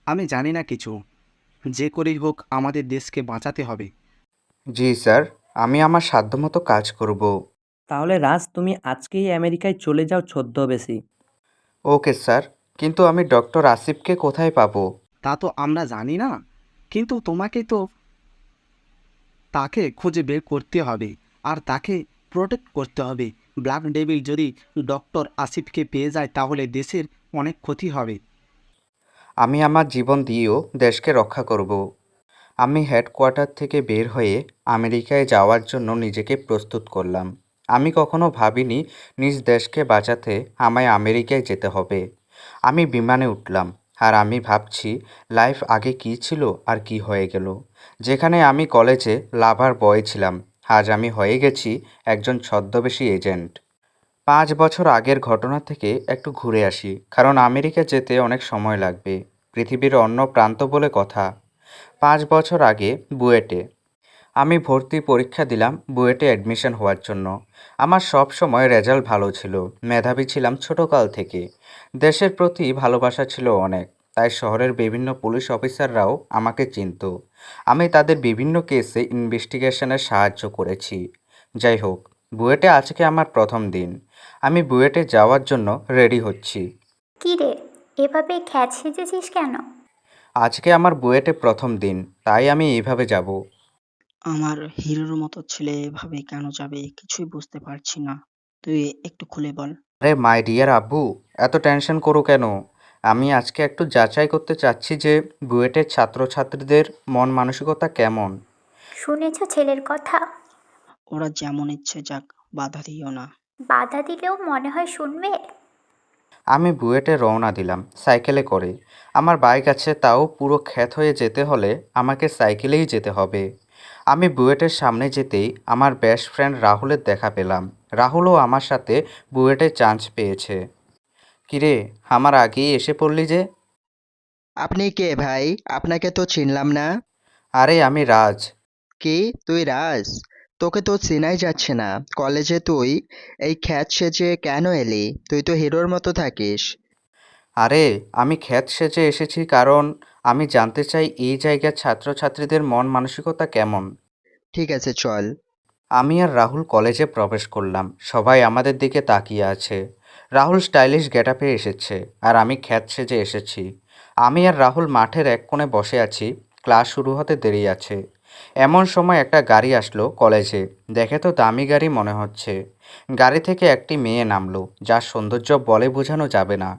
আমি জানি না কিছু, যে করেই হোক আমাদের দেশকে বাঁচাতে হবে। জি স্যার, আমি আমার সাধ্যমতো কাজ করব। তাহলে রাজ, তুমি আজকেই আমেরিকায় চলে যাও ছদ্মবেশী। ওকে স্যার, কিন্তু আমি ডক্টর আসিফকে কোথায় পাবো? তা তো আমরা জানি না, কিন্তু তোমাকে তো তাকে খুঁজে বের করতে হবে, আর তাকে প্রোটেক্ট করতে হবে। ব্ল্যাক ডেভিল যদি ডক্টর আসিফকে পেয়ে যায় তাহলে দেশের অনেক ক্ষতি হবে। আমি আমার জীবন দিয়েও দেশকে রক্ষা করব। আমি হেডকোয়ার্টার থেকে বের হয়ে আমেরিকায় যাওয়ার জন্য নিজেকে প্রস্তুত করলাম। আমি কখনো ভাবিনি নিজ দেশকে বাঁচাতে আমায় আমেরিকায় যেতে হবে। আমি বিমানে উঠলাম, আর আমি ভাবছি লাইফ আগে কী ছিল আর কি হয়ে গেল। যেখানে আমি কলেজে লাভার বয় ছিলাম, আজ আমি হয়ে গেছি একজন ছদ্মবেশী এজেন্ট। 5 বছর আগের ঘটনা থেকে একটু ঘুরে আসি, কারণ আমেরিকা যেতে অনেক সময় লাগবে। পৃথিবীর অন্য প্রান্ত বলে কথা। 5 বছর আগে বুয়েটে আমি ভর্তি পরীক্ষা দিলাম বুয়েটে অ্যাডমিশন হওয়ার জন্য। আমার সব সময় রেজাল্ট ভালো ছিল, মেধাবী ছিলাম ছোটকাল থেকে। দেশের প্রতি ভালোবাসা ছিল অনেক, তাই শহরের বিভিন্ন পুলিশ অফিসাররাও আমাকে চিনত। আমি তাদের বিভিন্ন কেসে ইনভেস্টিগেশনে সাহায্য করেছি। যাই হোক, বুয়েটে আজকে আমার প্রথম দিন। আমি বুয়েটে যাওয়ার জন্য রেডি হচ্ছি। কি রে, এভাবে খ্যাত সেজেছিস কেন? আজকে আমার বুয়েটে প্রথম দিন, তাই আমি এইভাবে যাব। আমার হিরোর মতো ছেলে এভাবে কেন যাবে কিছুই বুঝতে পারছি না। তুই একটু খুলে বল। আরে মাই ডিয়ার আব্বু, এত টেনশন করো কেন? আমি আজকে একটু যাচাই করতে চাচ্ছি যে বুয়েটের ছাত্রছাত্রীদের মন মানসিকতা কেমন। শুনেছ ছেলের কথা? ওরা যেমন ইচ্ছে যাক, বাধা দিও না। বাধা দিলেও মনে হয় শুনবে। আমি বুয়েটে রওনা দিলাম সাইকেলে করে। আমার বাইক আছে, তাও পুরো ক্ষেত হয়ে যেতে হলে আমাকে সাইকেলেই যেতে হবে। আমি বুয়েটের সামনে যেতেই আমার বেস্ট ফ্রেন্ড রাহুলের দেখা পেলাম। রাহুলও আমার সাথে বুয়েটে চান্স পেয়েছে। কিরে, আমার আগেই এসে পড়লি যে? আপনি কে ভাই? আপনাকে তো চিনলাম না। আরে আমি রাজ। কি, তুই রাজ? তোকে তো চেনাই যাচ্ছে না। কলেজে তুই এই খ্যাত সেজে কেন এলি? তুই তো হিরোর মতো থাকিস। আরে, আমি ক্ষেত সেজে এসেছি কারণ আমি জানতে চাই এই জায়গার ছাত্রছাত্রীদের মন মানসিকতা কেমন। ঠিক আছে, চল। আমি আর রাহুল কলেজে প্রবেশ করলাম, সবাই আমাদের দিকে তাকিয়ে আছে। রাহুল স্টাইলিশ গেটআপে এসেছে, আর আমি ক্ষেত সেজে এসেছি। আমি আর রাহুল মাঠের এক কোণে বসে আছি, ক্লাস শুরু হতে দেরি আছে। এমন সময় একটা গাড়ি আসলো কলেজে। দেখে তো দামি গাড়ি মনে হচ্ছে। গাড়ি থেকে একটি মেয়ে নামলো, যার সৌন্দর্য বলে বোঝানো যাবে না।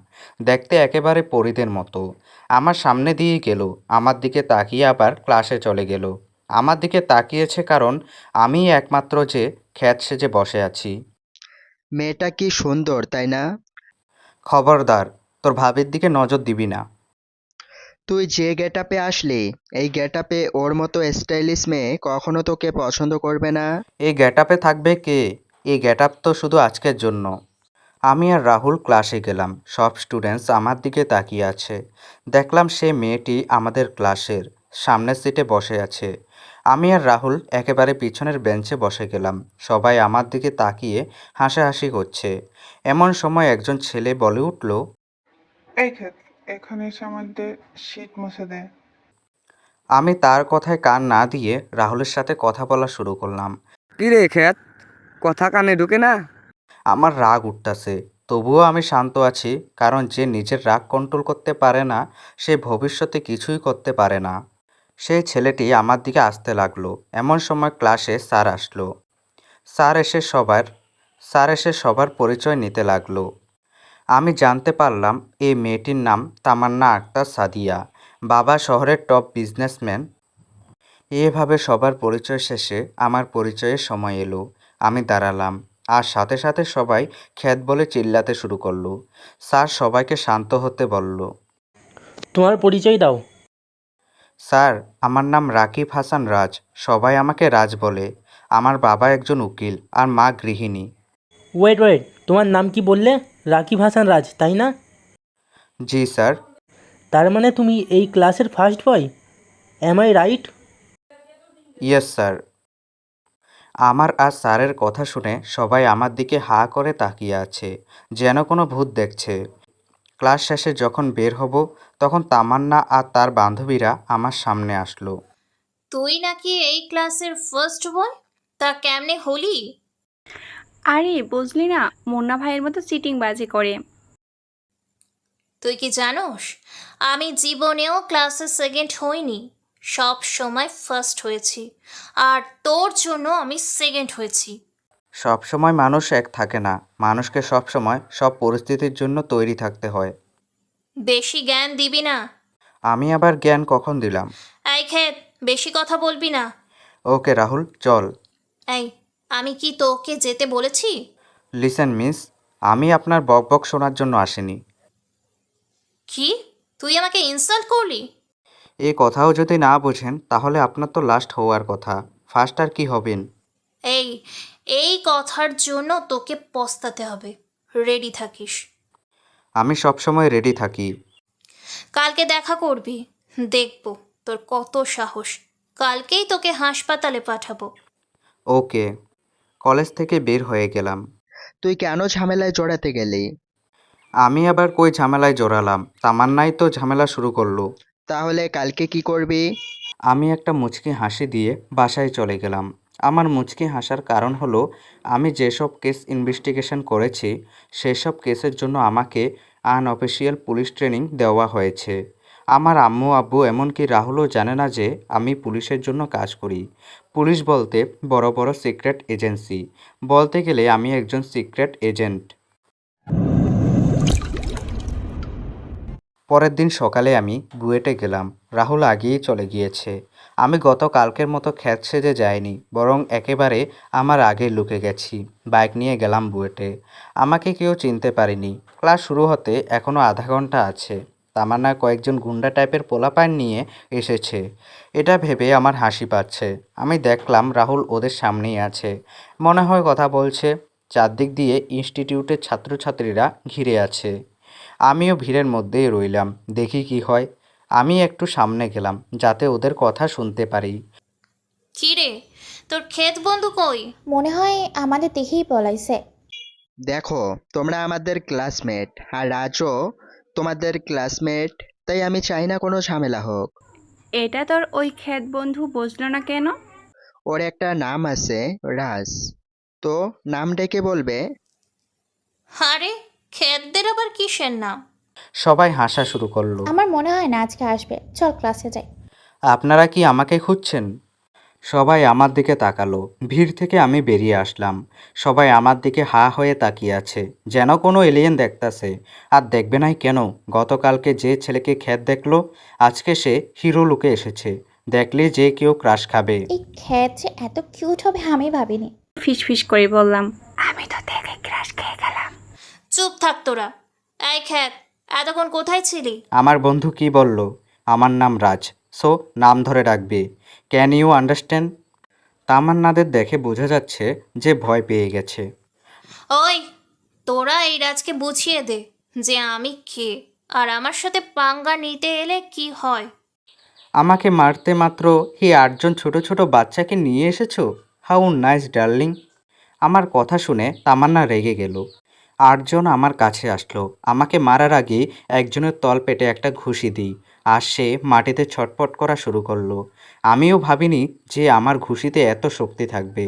দেখতে একেবারে পরীদের মতো। আমার সামনে দিয়ে গেল, আমার দিকে তাকিয়ে আবার ক্লাসে চলে গেল। আমার দিকে তাকিয়েছে কারণ আমিই একমাত্র যে খ্যাত সেজে বসে আছি। মেয়েটা কি সুন্দর, তাই না? খবরদার, তোর ভাবির দিকে নজর দিবি না। তুই যে গেটআপে আসলি, এই গেটআপে ওর মতো স্টাইলিশ মেয়ে কখনো তোকে পছন্দ করবে না। এই গেটআপে থাকবে কে? এই গেটআপ তো শুধু আজকের জন্য। আমি আর রাহুল ক্লাসে গেলাম, সব স্টুডেন্টস আমার দিকে তাকিয়ে আছে। দেখলাম সে মেয়েটি আমাদের ক্লাসের সামনের সিটে বসে আছে। আমি আর রাহুল একেবারে পিছনের বেঞ্চে বসে গেলাম। সবাই আমার দিকে তাকিয়ে হাসাহাসি করছে। এমন সময় একজন ছেলে বলে উঠল, এই ক্ষেত, এখানে এসে আমাদের শীত মুছে দে। আমি তার কথায় কান না দিয়ে রাহুলের সাথে কথা বলা শুরু করলাম। কি রে খ্যাত, কথা কানে ঢুকে না? আমার রাগ উঠতাছে, তবুও আমি শান্ত আছি, কারণ যে নিজের রাগ কন্ট্রোল করতে পারে না সে ভবিষ্যতে কিছুই করতে পারে না। সেই ছেলেটি আমার দিকে আসতে লাগলো। এমন সময় ক্লাসে স্যার আসলো। স্যার এসে সবার স্যার এসে সবার পরিচয় নিতে লাগলো। আমি জানতে পারলাম এই মেয়েটির নাম তামান্না আক্তার সাদিয়া। বাবা শহরের টপ বিজনেসম্যান। এভাবে সবার পরিচয় শেষে আমার পরিচয়ের সময় এলো। আমি দাঁড়ালাম, আর সাথে সাথে সবাই খ্যাত বলে চিল্লাতে শুরু করলো। স্যার সবাইকে শান্ত হতে বলল। তোমার পরিচয় দাও। স্যার, আমার নাম রাকিব হাসান রাজ। সবাই আমাকে রাজ বলে। আমার বাবা একজন উকিল আর মা গৃহিণী। ওয়েট ওয়েট, তোমার নাম কি বললে? রাকিব হাসান রাজ, তাই না? জি স্যার। তার মানে তুমি এই ক্লাসের first boy, am I right? Yes sir. আমার আর স্যারের কথা শুনে সবাই আমার দিকে হা করে তাকিয়ে আছে, যেন কোনো ভূত দেখছে। ক্লাস শেষে যখন বের হব, তখন তামান্না আর তার বান্ধবীরা আমার সামনে আসলো। তুই নাকি এই ক্লাসের ফার্স্ট বয়, তা কেমনে হলি? আরে বুঝলি না, মুন্না ভাইয়ের মতো চিটিংবাজি করে। তুই কি জানোস, আমি জীবনেও ক্লাসে সেকেন্ড হইনি, সব সময় ফার্স্ট হয়েছি। আর তোর জন্য আমি সেকেন্ড হয়েছি। সব সময় মানুষ এক থাকে না, মানুষকে সব সময় সব পরিস্থিতির জন্য তৈরি থাকতে হয়। বেশি জ্ঞান দিবি না। আমি আবার জ্ঞান কখন দিলাম? এই ক্ষেত, বেশি কথা বলবি না। ওকে রাহুল, চল। এই, আমি কি তোকে যেতে বলেছি? লিসেন মিস, আমি আপনার বকবক শোনার জন্য আসিনি। কি, তুই আমাকে ইনসাল্ট করলি? এই কথাও যদি না বোঝেন তাহলে আপনার তো লাস্ট হওয়ার কথা, ফার্স্ট আর কি হবেন? এই এই কথার জন্য তোকে পস্তাতে হবে। রেডি থাকিস। আমি সবসময় রেডি থাকি। কালকে দেখা করবি, দেখব তোর কত সাহস। কালকেই তোকে হাসপাতালে পাঠাবো। ওকে। কলেজ থেকে বের হয়ে গেলাম। তুই কেন ঝামেলায় জড়াতে গেলি? আমি আবার কই ঝামেলায় জড়ালাম? তামান্নাই তো ঝামেলা শুরু করলো। তাহলে কালকে কি করবি? আমি একটা মুচকি হাসি দিয়ে বাসায় চলে গেলাম। আমার মুচকি হাসার কারণ হলো, আমি যেসব কেস ইনভেস্টিগেশন করেছি সেসব কেসের জন্য আমাকে আনঅফিসিয়াল পুলিশ ট্রেনিং দেওয়া হয়েছে। আমার আম্মু আব্বু এমনকি রাহুলও জানে না যে আমি পুলিশের জন্য কাজ করি। পুলিশ বলতে বড় বড় সিক্রেট এজেন্সি, বলতে গেলে আমি একজন সিক্রেট এজেন্ট। পরের দিন সকালে আমি বুয়েটে গেলাম। রাহুল আগেই চলে গিয়েছে। আমি গতকালকের মতো খ্যাত সেজে যাইনি, বরং একেবারে আমার আগেই লুকে গেছি। বাইক নিয়ে গেলাম বুয়েটে। আমাকে কেউ চিনতে পারেনি। ক্লাস শুরু হতে এখনও আধা ঘন্টা আছে। তামান্না কয়েকজন গুন্ডা টাইপের পোলাপান নিয়ে এসেছে। এটা ভেবে আমার হাসি পাচ্ছে। আমি দেখলাম রাহুল ওদের সামনেই আছে, মনে হয় কথা বলছে। চারদিক দিয়ে ইনস্টিটিউটের ছাত্রছাত্রীরা ঘিরে আছে। আমিও ভিড়ের মধ্যেই রইলাম, দেখি কি হয়। আমি একটু সামনে গেলাম যাতে ওদের কথা শুনতে পারি। কি রে, তোর ক্ষেত বন্ধু কই? মনে হয় আমাদের দেখেই পলাইছে। দেখো, তোমরা আমাদের ক্লাসমেট আর রাজও তোমাদের ক্লাসমেট, তাই আমি চাই না কোনো ঝামেলা হোক। এটা তোর ওই খ্যাত বন্ধু বুঝলো না কেন? ওর একটা নাম আছে, রাজ। তো নাম ডেকে বলবে। আরে, ক্ষেতদের আবার কিসের নাম? সবাই হাসা শুরু করলো। আমার মনে হয় না আজকে আসবে, চল ক্লাসে যাই। আপনারা কি আমাকে খুঁজছেন? সবাই আমার দিকে তাকালো। ভিড় থেকে আমি বেরিয়ে আসলাম। সবাই আমার দিকে হা হয়ে তাকিয়ে আছে, যেন কোনো এলিয়েন দেখতাছে। আর দেখবে নাই কেন, গতকালকে যে ছেলেকে ক্ষেত দেখলো, আজকে সে হিরো লুকে এসেছে। দেখলে যে কেউ ক্রাশ খাবে। এই খ্যাত যে এত কিউট হবে আমি ভাবিনি। ফিস ফিস করে বললাম, আমি তো দেখে ক্রাশ খেয়ে গেলাম। চুপ থাক তোরা। এই ক্ষেত, এতক্ষণ কোথায় ছিলি? আমার বন্ধু কি বলল? আমার নাম রাজ, সো নাম ধরে ডাকবে। Can you understand? তামান্নাদের দেখে বোঝা যাচ্ছে যে ভয় পেয়ে গেছে। ওই, তোরা এই রাজকে বুঝিয়ে দে যে আমি কে, আর আমার সাথে পাঙ্গা নিতে এলে কি হয়। আমাকে মারতে মাত্র এই 8জন ছোট ছোট বাচ্চাকে নিয়ে এসেছো? How nice darling. আমার কথা শুনে তামান্না রেগে গেল। 8জন আমার কাছে আসলো। আমাকে মারার আগে একজনের তলপেটে একটা ঘুষি দিই, আর সে মাটিতে ছটফট করা শুরু করলো। আমিও ভাবিনি যে আমার ঘুষিতে এত শক্তি থাকবে।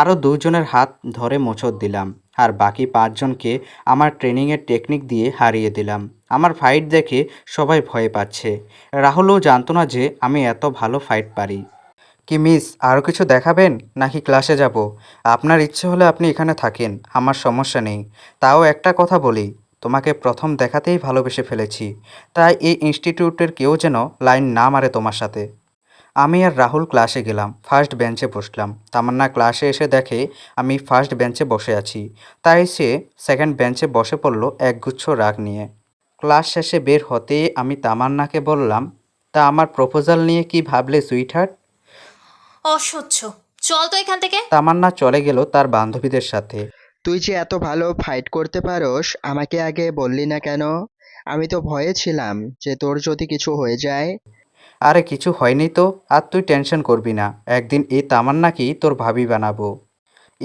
আরও 2জনের হাত ধরে মোচড় দিলাম, আর বাকি 5জনকে আমার ট্রেনিংয়ের টেকনিক দিয়ে হারিয়ে দিলাম। আমার ফাইট দেখে সবাই ভয় পাচ্ছে। রাহুলও জানতো না যে আমি এত ভালো ফাইট পারি। কি মিস, আরও কিছু দেখাবেন নাকি ক্লাসে যাব? আপনার ইচ্ছে হলে আপনি এখানে থাকেন, আমার সমস্যা নেই। তাও একটা কথা বলি, তোমাকে প্রথম দেখাতেই ভালোবেসে ফেলেছি। তাই এই ইনস্টিটিউটের কেউ যেন লাইন না মারে তোমার সাথে। আমি আর রাহুল ক্লাসে গেলাম, ফার্স্ট বেঞ্চে বসলাম। তামান্না ক্লাসে এসে দেখে আমি ফার্স্ট বেঞ্চে বসে আছি, তাই সে সেকেন্ড বেঞ্চে বসে পড়ল একগুচ্ছ রাগ নিয়ে। ক্লাস শেষে বের হতেই আমি তামান্নাকে বললাম, তা আমার প্রপোজাল নিয়ে কি ভাবলে সুইটহার্ট? অসহ্য, চল তো এখান থেকে। তামান্না চলে গেল তার বান্ধবীদের সাথে। তুই যে এত ভালো ফাইট করতে পারোস, আমাকে আগে বললি না কেন? আমি তো ভয়ে ছিলাম যে তোর যদি কিছু হয়ে যায়। আরে কিছু হয়নি তো, আর তুই টেনশন করবি না। একদিন এই তামান্নাকেই তোর ভাবি বানাবো।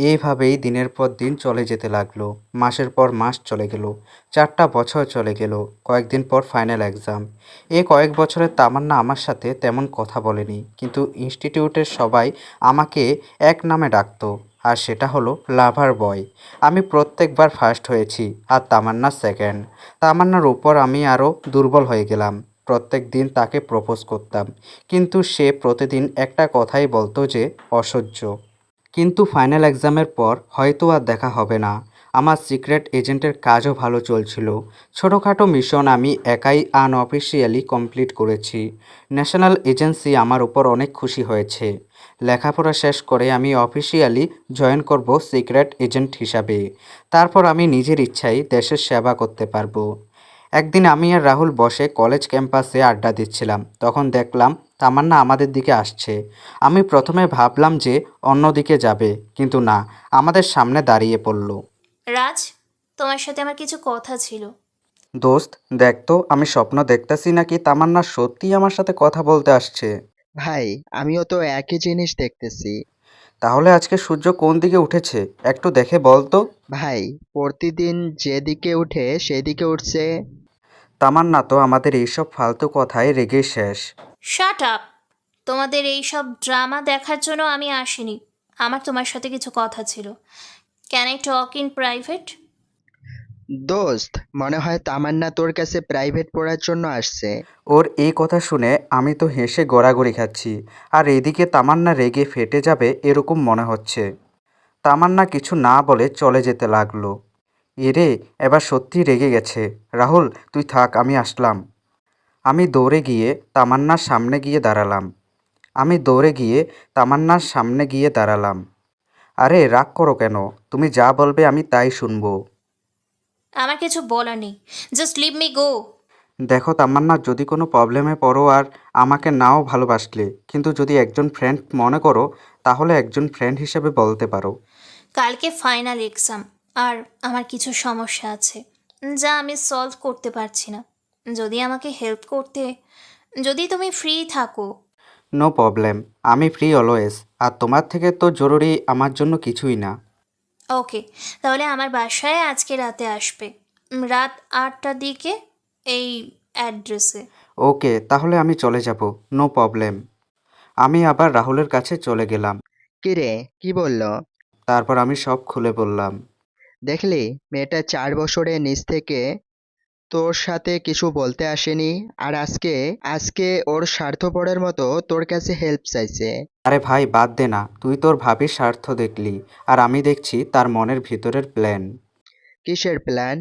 এইভাবেই দিনের পর দিন চলে যেতে লাগলো। মাসের পর মাস চলে গেল। 4টা বছর চলে গেল। কয়েকদিন পর ফাইনাল এক্সাম। এই কয়েক বছরে তামান্না আমার সাথে তেমন কথা বলেনি, কিন্তু ইনস্টিটিউটের সবাই আমাকে এক নামে ডাকতো, আর সেটা হলো লাভার বয়। আমি প্রত্যেকবার ফার্স্ট হয়েছি আর তামান্না সেকেন্ড। তামান্নার উপর আমি আরও দুর্বল হয়ে গেলাম। প্রত্যেক দিন তাকে প্রপোজ করতাম, কিন্তু সে প্রতিদিন একটা কথাই বলতো যে অসহ্য। কিন্তু ফাইনাল এক্সামের পর হয়তো আর দেখা হবে না। আমার সিক্রেট এজেন্টের কাজও ভালো চলছিল। ছোটোখাটো মিশন আমি একাই আনঅফিসিয়ালি কমপ্লিট করেছি। ন্যাশনাল এজেন্সি আমার উপর অনেক খুশি হয়েছে। লেখাপড়া শেষ করে আমি অফিসিয়ালি জয়েন করব সিক্রেট এজেন্ট হিসাবে। তারপর আমি নিজের ইচ্ছায় দেশের সেবা করতে পারবো। একদিন আমি আর রাহুল বসে কলেজ ক্যাম্পাসে আড্ডা দিচ্ছিলাম, তখন দেখলাম তামান্না আমাদের দিকে আসছে। আমি প্রথমে ভাবলাম যে অন্যদিকে যাবে, কিন্তু না, আমাদের সামনে দাঁড়িয়ে পড়ল। রাজ, তোমার সাথে আমার কিছু কথা ছিল। দোস্ত, দেখ তো আমি স্বপ্ন দেখতেছি নাকি তামান্না সত্যিই আমার সাথে কথা বলতে আসছে। ভাই, আমিও তো একই জিনিস দেখতেছি। তাহলে আজকে সূর্য কোন দিকে উঠেছে একটু দেখে বল তো। ভাই, প্রতিদিন যেদিকে উঠে সেদিকে উঠছে। তামান্না তো আমাদের এইসব ফালতু কথায় রেগে শেষ। Shut up! তোমাদের এই সব ড্রামা দেখার জন্য আমি আসিনি। আমার তোমার সাথে কিছু কথা ছিল। Can I talk in private? দোস্ত, মনে হয় তামান্না তোর কাছে প্রাইভেট পড়ার জন্য আসছে। ওর এই কথা শুনে আমি তো হেসে গড়াগড়ি খাচ্ছি, আর এদিকে তামান্না রেগে ফেটে যাবে এরকম মনে হচ্ছে। তামান্না কিছু না বলে চলে যেতে লাগলো। এরে, এবার সত্যি রেগে গেছে। রাহুল, তুই থাক, আমি আসলাম। আমি দৌড়ে গিয়ে তামান্নার সামনে গিয়ে দাঁড়ালাম। আরে রাগ করো কেন? তুমি যা বলবে আমি তাই শুনবো। আমার কিছু বলার নেই। Just leave me go. দেখো তামান্না, যদি কোনো প্রবলেমে পড়ো আর আমাকে নাও ভালোবাসলে, কিন্তু যদি একজন ফ্রেন্ড মনে করো, তাহলে একজন ফ্রেন্ড হিসেবে বলতে পারো। কালকে ফাইনাল এক্সাম, আর আমার কিছু সমস্যা আছে যা আমি সলভ করতে পারছি না। যদি আমাকে হেল্প করতে, যদি তুমি ফ্রি থাকো। নো প্রবলেম, আমি ফ্রি অলওয়েজ। আর তোমার থেকে তো জরুরি আমার জন্য কিছুই না। ওকে, তাহলে আমার বাসায় আজকে রাতে আসবে। রাত 8টার দিকে, এই অ্যাড্রেসে। ওকে, তাহলে আমি চলে যাব। No problem. আমি আবার রাহুলের কাছে চলে গেলাম। কিরে, কি বললো? তারপর আমি সব খুলে বললাম। দেখলি, মেয়েটা 4 বছরের নিচ থেকে তোর সাথে কিছু বলতে আসেনি, আর আজকে আজকে ওর স্বার্থপরের মতো তোর কাছে হেল্প চাইছে। আরে ভাই, বাদ দে না, তুই তোর ভাবির স্বার্থ দেখলি, আর আমি দেখছি তার মনের ভিতরের প্ল্যান। কিসের প্ল্যান?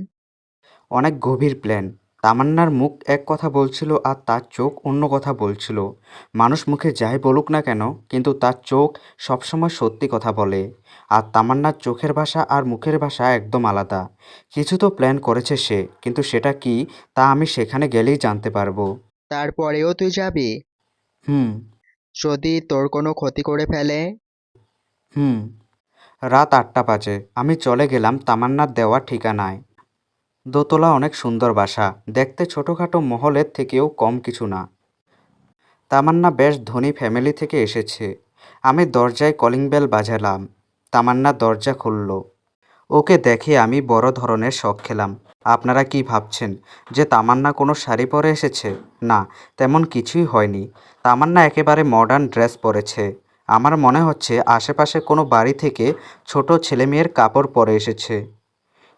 অনেক গভীর প্ল্যান। তামান্নার মুখ এক কথা বলছিল আর তার চোখ অন্য কথা বলছিল। মানুষ মুখে যাই বলুক না কেন, কিন্তু তার চোখ সবসময় সত্যি কথা বলে। আর তামান্নার চোখের ভাষা আর মুখের ভাষা একদম আলাদা। কিছু তো প্ল্যান করেছে সে, কিন্তু সেটা কি তা আমি সেখানে গেলেই জানতে পারবো। তারপরেও তুই যাবি? হুম। যদি তোর কোনো ক্ষতি করে ফেলে? হুম। রাত 8টা বাজে। আমি চলে গেলাম তামান্নার দেওয়া ঠিকানায়। দোতলা, অনেক সুন্দর বাসা, দেখতে ছোটোখাটো মহলের থেকেও কম কিছু না। তামান্না বেশ ধনী ফ্যামিলি থেকে এসেছে। আমি দরজায় কলিং বেল বাজালাম। তামান্না দরজা খুলল। ওকে দেখে আমি বড় ধরনের শক খেলাম। আপনারা কি ভাবছেন যে তামান্না কোনো শাড়ি পরে এসেছে? না, তেমন কিছুই হয়নি। তামান্না একেবারে মডার্ন ড্রেস পরেছে। আমার মনে হচ্ছে আশেপাশে কোনো বাড়ি থেকে ছোট ছেলেমেয়ের কাপড় পরে এসেছে।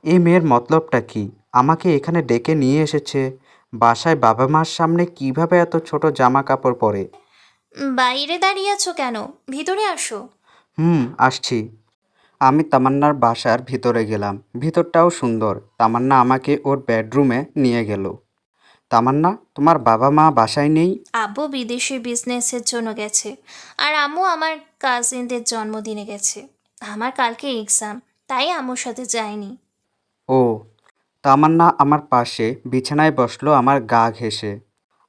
এই মেয়ের মতলবটা কি? আমাকে এখানে ডেকে নিয়ে এসেছে। বাসায় বাবা মার সামনে কিভাবে এত ছোট জামা কাপড় পরে? বাইরে দাঁড়িয়ে আছো কেন? ভিতরে আসো। আসছি। আমি তামান্নার বাসার ভিতরে গেলাম। ভিতরটাও সুন্দর। তামান্না আমাকে ওর বেডরুমে নিয়ে গেল। তামান্না, তোমার বাবা মা বাসায় নেই? আব্বু বিদেশে বিজনেসের জন্য গেছে, আর আম্মু আমার কাজিনদের জন্মদিনে গেছে। আমার কালকে এক্সাম, তাই আম্মুর সাথে যাইনি। ও। তামান্না আমার পাশে বিছানায় বসলো, আমার গা ঘেঁষে।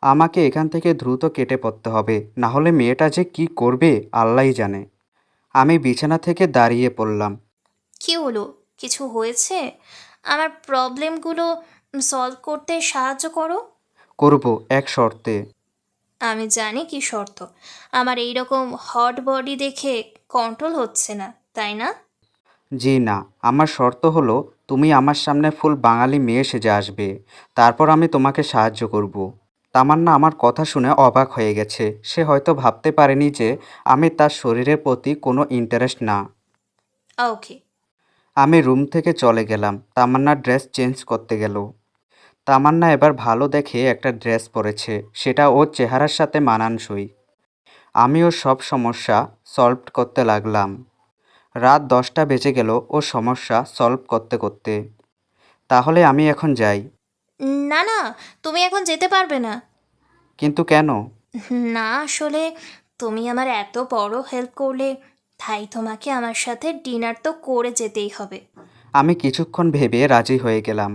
আমাকে এখান থেকে দ্রুত কেটে পড়তে হবে, না হলে মেয়েটা যে কি করবে আল্লাহই জানে। আমি বিছানা থেকে দাঁড়িয়ে পড়লাম। কি হলো? কিছু হয়েছে? আমার প্রবলেমগুলো সলভ করতে সাহায্য করো। করব, এক শর্তে। আমি জানি কি শর্ত। আমার এইরকম হট বডি দেখে কন্ট্রোল হচ্ছে না, তাই না? জি না, আমার শর্ত হলো তুমি আমার সামনে ফুল বাঙালি মেয়ে সেজে আসবে, তারপর আমি তোমাকে সাহায্য করব। তামান্না আমার কথা শুনে অবাক হয়ে গেছে। সে হয়তো ভাবতে পারেনি যে আমি তার শরীরের প্রতি কোনো ইন্টারেস্ট না। ওকে। আমি রুম থেকে চলে গেলাম। তামান্নার ড্রেস চেঞ্জ করতে গেল। তামান্না এবার ভালো দেখে একটা ড্রেস পরেছে, সেটা ওর চেহারার সাথে মানানসই। আমিও সব সমস্যা সলভ করতে লাগলাম। রাত 10টা বেজে গেল ও সমস্যা সলভ করতে করতে। তাহলে আমি এখন যাই। না না, তুমি এখন যেতে পারবে না। কিন্তু কেন? না আসলে তুমি আমার এত বড় হেল্প করলে, তাই তোমাকে আমার সাথে ডিনার তো করে যেতেই হবে। আমি কিছুক্ষণ ভেবে রাজি হয়ে গেলাম।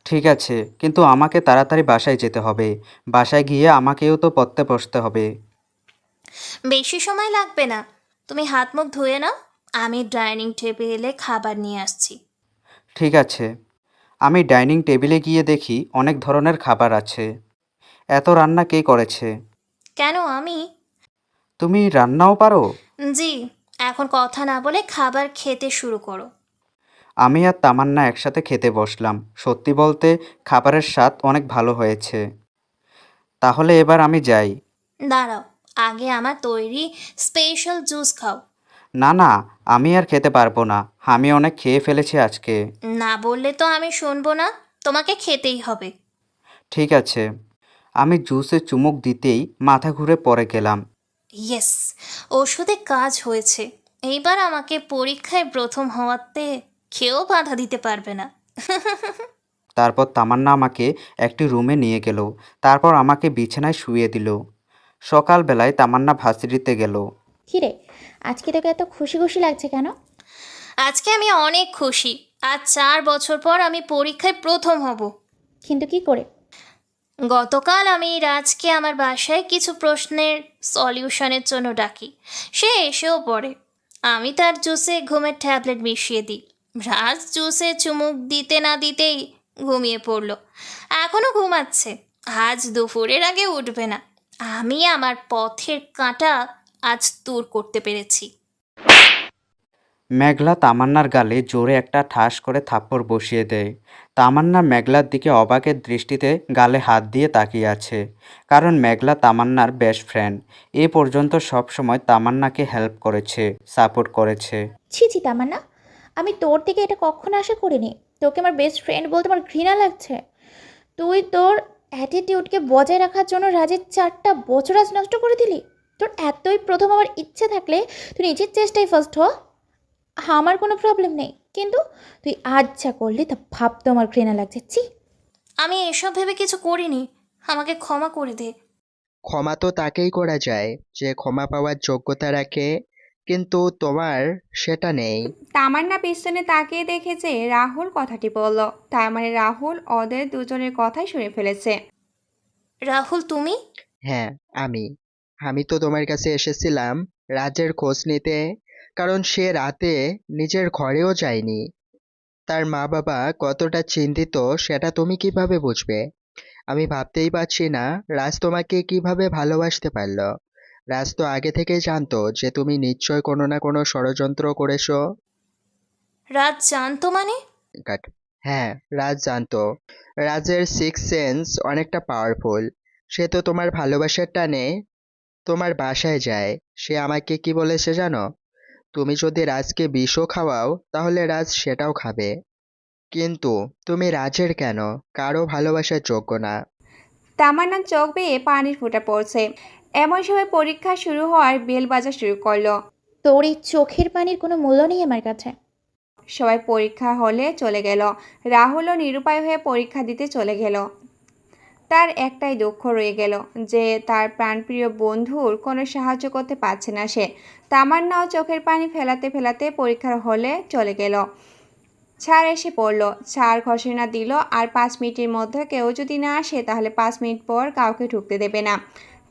ঠিক আছে, কিন্তু আমাকে তাড়াতাড়ি বাসায় যেতে হবে। বাসায় গিয়ে আমাকেও তো পড়তে বসতে হবে। বেশি সময় লাগবে না, তুমি হাত মুখ ধুয়ে নাও, আমি ডাইনিং টেবিলে খাবার নিয়ে আসছি। ঠিক আছে। আমি ডাইনিং টেবিলে গিয়ে দেখি অনেক ধরনের খাবার আছে। এত রান্না কে করেছে? কেন আমি? তুমি রান্নাও পারো? জি। এখন কথা না বলে খাবার খেতে শুরু করো। আমি আর তামান্না একসাথে খেতে বসলাম। সত্যি বলতে খাবারের স্বাদ অনেক ভালো হয়েছে। তাহলে এবার আমি যাই। দাঁড়াও, আগে আমার তৈরি স্পেশাল জুস খাও। না না, আমি আর খেতে পারবো না। আমি অনেক খেয়ে ফেলেছি আজকে। না বললে তো আমি শুনবো না, তোমাকে খেতেই হবে। ঠিক আছে। আমি জুসে চুমুক দিতেই মাথা ঘুরে পড়ে গেলাম। ইয়েস, ওষুধে কাজ হয়েছে। এইবার আমাকে পরীক্ষায় প্রথম হওয়াতে কেউ বাধা দিতে পারবে না। তারপর তামান্না আমাকে একটি রুমে নিয়ে গেল। তারপর আমাকে বিছানায় শুইয়ে দিল। সকালবেলায় তামান্না ভার্সিটিতে গেল। কিরে, আজকে তোকে এত খুশি খুশি লাগছে কেন? আজকে আমি অনেক খুশি। আজ 4 বছর পর আমি পরীক্ষায় প্রথম হব। কিন্তু কি করে? গতকাল আমি রাজকে আমার বাসায় কিছু প্রশ্নের সলিউশনের জন্য ডাকি। সে এসেও পড়ে। আমি তার জুসে ঘুমের ট্যাবলেট মিশিয়ে দিই। রাজ জুসে চুমুক দিতে না দিতেই ঘুমিয়ে পড়ল। এখনও ঘুমাচ্ছে। আজ দুপুরের আগে উঠবে না। আমি আমার পথের কাঁটা আজ দূর করতে পেরেছি। মেঘলা তামান্নার গালে জোরে একটা ঠাস করে থাপ্পড় বসিয়ে দেয়। তামান্না মেঘলার দিকে অবাকের দৃষ্টিতে গালে হাত দিয়ে তাকিয়ে আছে। কারণ মেঘলা তামান্নার বেস্ট ফ্রেন্ড। এ পর্যন্ত সব সময় তামান্নাকে হেল্প করেছে, সাপোর্ট করেছে। ছি ছি তামান্না, আমি তোর থেকে এটা কখনো আশা করিনি। তোকে আমার বেস্ট ফ্রেন্ড বলতে আমার ঘৃণা লাগছে। তুই তোর অ্যাটিটিউডকে বজায় রাখার জন্য রাজের 4টা বছর আজ নষ্ট করে দিলি। তোর এতই প্রথম আমার ইচ্ছে থাকলে তুই নিজের চেষ্টায় ফার্স্ট হ। আমার কোনো প্রবলেম নেই, কিন্তু তুই আজ যা করলি তা ভাবতে আমার ঘৃণা লাগছে। ছি। আমি এসব ভেবে কিছু করিনি, আমাকে ক্ষমা করে দে। ক্ষমা তো তাকেই করা যায় যে ক্ষমা পাওয়ার যোগ্যতা রাখে, কিন্তু তোমার সেটা নেই। তামান্না পিছনে তাকিয়ে দেখেছে রাহুল কথাটি বলল। তার মানে রাহুল ওদের দুজনের কথাই শুনে ফেলেছে। রাহুল তুমি? হ্যাঁ, আমি আমি তো তোমার কাছে এসেছিলাম রাজের খোঁজ নিতে, কারণ সে রাতে নিজের ঘরেও যায়নি। তার মা বাবা কতটা চিন্তিত সেটা তুমি কিভাবে বুঝবে? আমি ভাবতেই পারছি না রাজ তোমাকে কিভাবে ভালোবাসতে পারলো। রাজ তো আগে থেকেই জানতো যে তুমি নিশ্চয় কোনো না কোনো ষড়যন্ত্র করেছো। রাজ জানতো মানে? কাট হ্যাঁ, রাজ জানতো। রাজের সিক্স সেন্স অনেকটা পাওয়ারফুল। সে তো তোমার ভালোবাসার টানে তোমার বাসায় যায়। সে আমাকে কি বলেছে জানো? তুমি যদি রাজকে বিষও খাওয়াও তাহলে রাজ সেটাও খাবে। কিন্তু তুমি রাজের কেন, কারো ভালোবাসার যোগ্য না। তামান্নার চোখ বেয়ে পানির ফোঁটা পড়ছে। এমন সময় পরীক্ষা শুরু হওয়ার বেল বাজা শুরু করলো। তোর এই চোখের পানির কোনো মূল্য নেই আমার কাছে। সবাই পরীক্ষা হলে চলে গেল। রাহুলও নিরুপায় হয়ে পরীক্ষা দিতে চলে গেল। তার একটাই দুঃখ রয়ে গেল যে তার প্রাণপ্রিয় বন্ধুর কোনো সাহায্য করতে পারছে না সে। তামান্নাও চোখের পানি ফেলাতে ফেলাতে পরীক্ষার হলে চলে গেল। স্যার এসে পড়ল। স্যার ঘোষণা দিল আর 5 মিনিটের মধ্যে কেউ যদি না আসে তাহলে 5 মিনিট পর কাউকে ঢুকতে দেবে না।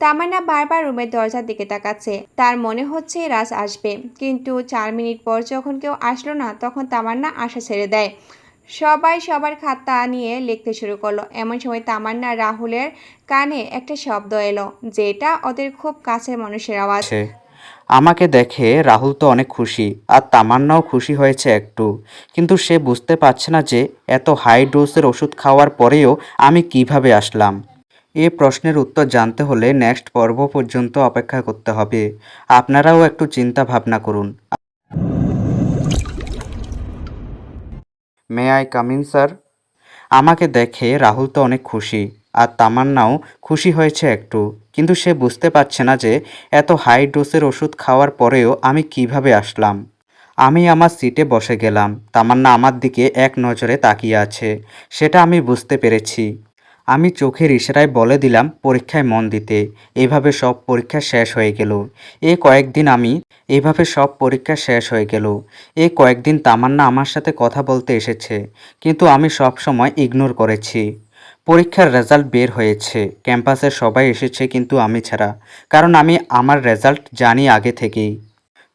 তামান্না বারবার রুমের দরজার দিকে তাকাচ্ছে। তার মনে হচ্ছে রাজ আসবে, কিন্তু 4 মিনিট পর যখন কেউ আসলো না তখন তামান্না আশা ছেড়ে দেয়। সবাই সবার খাতা নিয়ে লিখতে শুরু করলো। এমন সময় তামান্না রাহুলের কানে একটা শব্দ এলো, যেটা ওদের খুব কাছের মানুষের আওয়াজ। আমাকে দেখে রাহুল তো অনেক খুশি আর তামান্নাও খুশি হয়েছে একটু, কিন্তু সে বুঝতে পারছে না যে এত হাই ডোজের ওষুধ খাওয়ার পরেও আমি কিভাবে আসলাম। এই প্রশ্নের উত্তর জানতে হলে নেক্সট পর্ব পর্যন্ত অপেক্ষা করতে হবে। আপনারাও একটু চিন্তা ভাবনা করুন। May I come in sir? আমাকে দেখে রাহুল তো অনেক খুশি আর তামান্নাও খুশি হয়েছে একটু, কিন্তু সে বুঝতে পারছে না যে এত হাই ডোজের ওষুধ খাওয়ার পরেও আমি কিভাবে আসলাম। আমি আমার সিটে বসে গেলাম। তামান্না আমার দিকে এক নজরে তাকিয়ে আছে, সেটা আমি বুঝতে পেরেছি। আমি চোখের ইশারায় বলে দিলাম পরীক্ষায় মন দিতে। এভাবে সব পরীক্ষা শেষ হয়ে গেল। এই কয়েকদিন তামান্না আমার সাথে কথা বলতে এসেছে, কিন্তু আমি সব সময় ইগনোর করেছি। পরীক্ষার রেজাল্ট বের হয়েছে, ক্যাম্পাসের সবাই এসেছে কিন্তু আমি ছাড়া, কারণ আমি আমার রেজাল্ট জানি আগে থেকেই।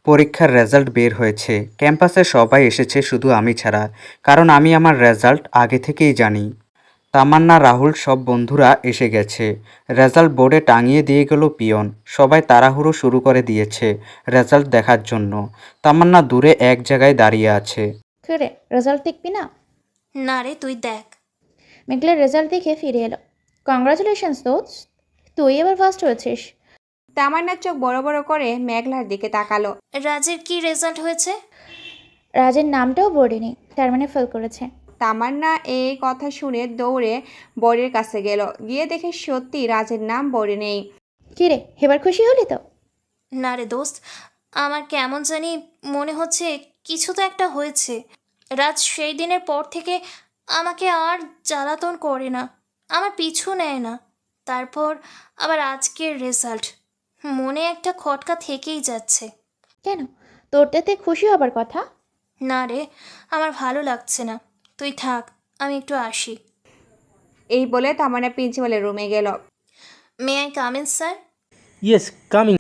পরীক্ষার রেজাল্ট বের হয়েছে, ক্যাম্পাসে সবাই এসেছে শুধু আমি ছাড়া, কারণ আমি আমার রেজাল্ট আগে থেকেই জানি। তামান্না, রাহুল সব বন্ধুরা এসে গেছে। রেজাল্ট বোর্ডে টাঙিয়ে দিয়ে গেল পিয়ন। সবাই তাড়াহুড়ো শুরু করে দিয়েছে রেজাল্ট দেখার জন্য। তামান্না দূরে এক জায়গায় দাঁড়িয়ে আছে। কে রে, রেজাল্ট দেখবি না? না রে, তুই দেখ। মেঘলার রেজাল্ট দেখে ফিরে এলো। কংগ্রাচুলেশনস দোস্ত, তুই এবার ফার্স্ট হয়েছিস। তামান্নার চোখ বড় বড় করে মেঘলার দিকে তাকালো। রাজের কি রেজাল্ট হয়েছে? রাজের নামটাও বোর্ডে নেই, তার মানে ফেল করেছে। তামান্না এই কথা শুনে দৌড়ে বোর্ডের কাছে গেল, গিয়ে দেখে সত্যি রাজের নাম বোর্ডে নেই। কি রে, এবার খুশি হলি তো? না রে দোস্ত, আমার কেমন জানি মনে হচ্ছে কিছু তো একটা হয়েছে। রাজ সেই দিনের পর থেকে আমাকে আর জ্বালাতন করে না, আমার পিছু নেয় না। তারপর আবার আজকের রেজাল্ট, মনে একটা খটকা থেকেই যাচ্ছে। কেন, তোর তাতে খুশি হবার কথা। না রে, আমার ভালো লাগছে না, তুই থাক, আমি একটু আসি। এই বলে তামান্না প্রিন্সিপালের রুমে গেল। May I come in sir? Yes, coming.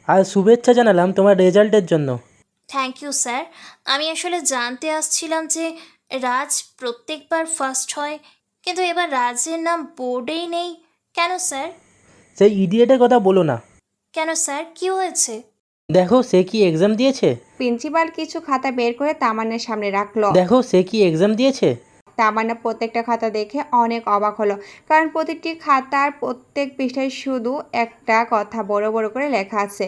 আর শুভেচ্ছা জানালাম তোমার রেজাল্টের জন্য। Thank you sir. আমি আসলে জানতে আসছিলাম যে রাজ প্রত্যেকবার ফার্স্ট হয়, কিন্তু এবার রাজের নাম বোর্ডেই নেই কেন স্যার? সেই ইডিয়েটের কথা বলো না। কেন স্যার, কি হয়েছে? দেখো সে কি এক্সাম দিয়েছে। প্রিন্সিপাল কিছু খাতা বের করে তামান্নার সামনে রাখলো। তামান্না প্রত্যেকটা খাতা দেখে অনেক অবাক হলো, কারণ প্রতিটি খাতার প্রত্যেক পৃষ্ঠায় শুধু একটা কথা বড় বড় করে লেখা আছে,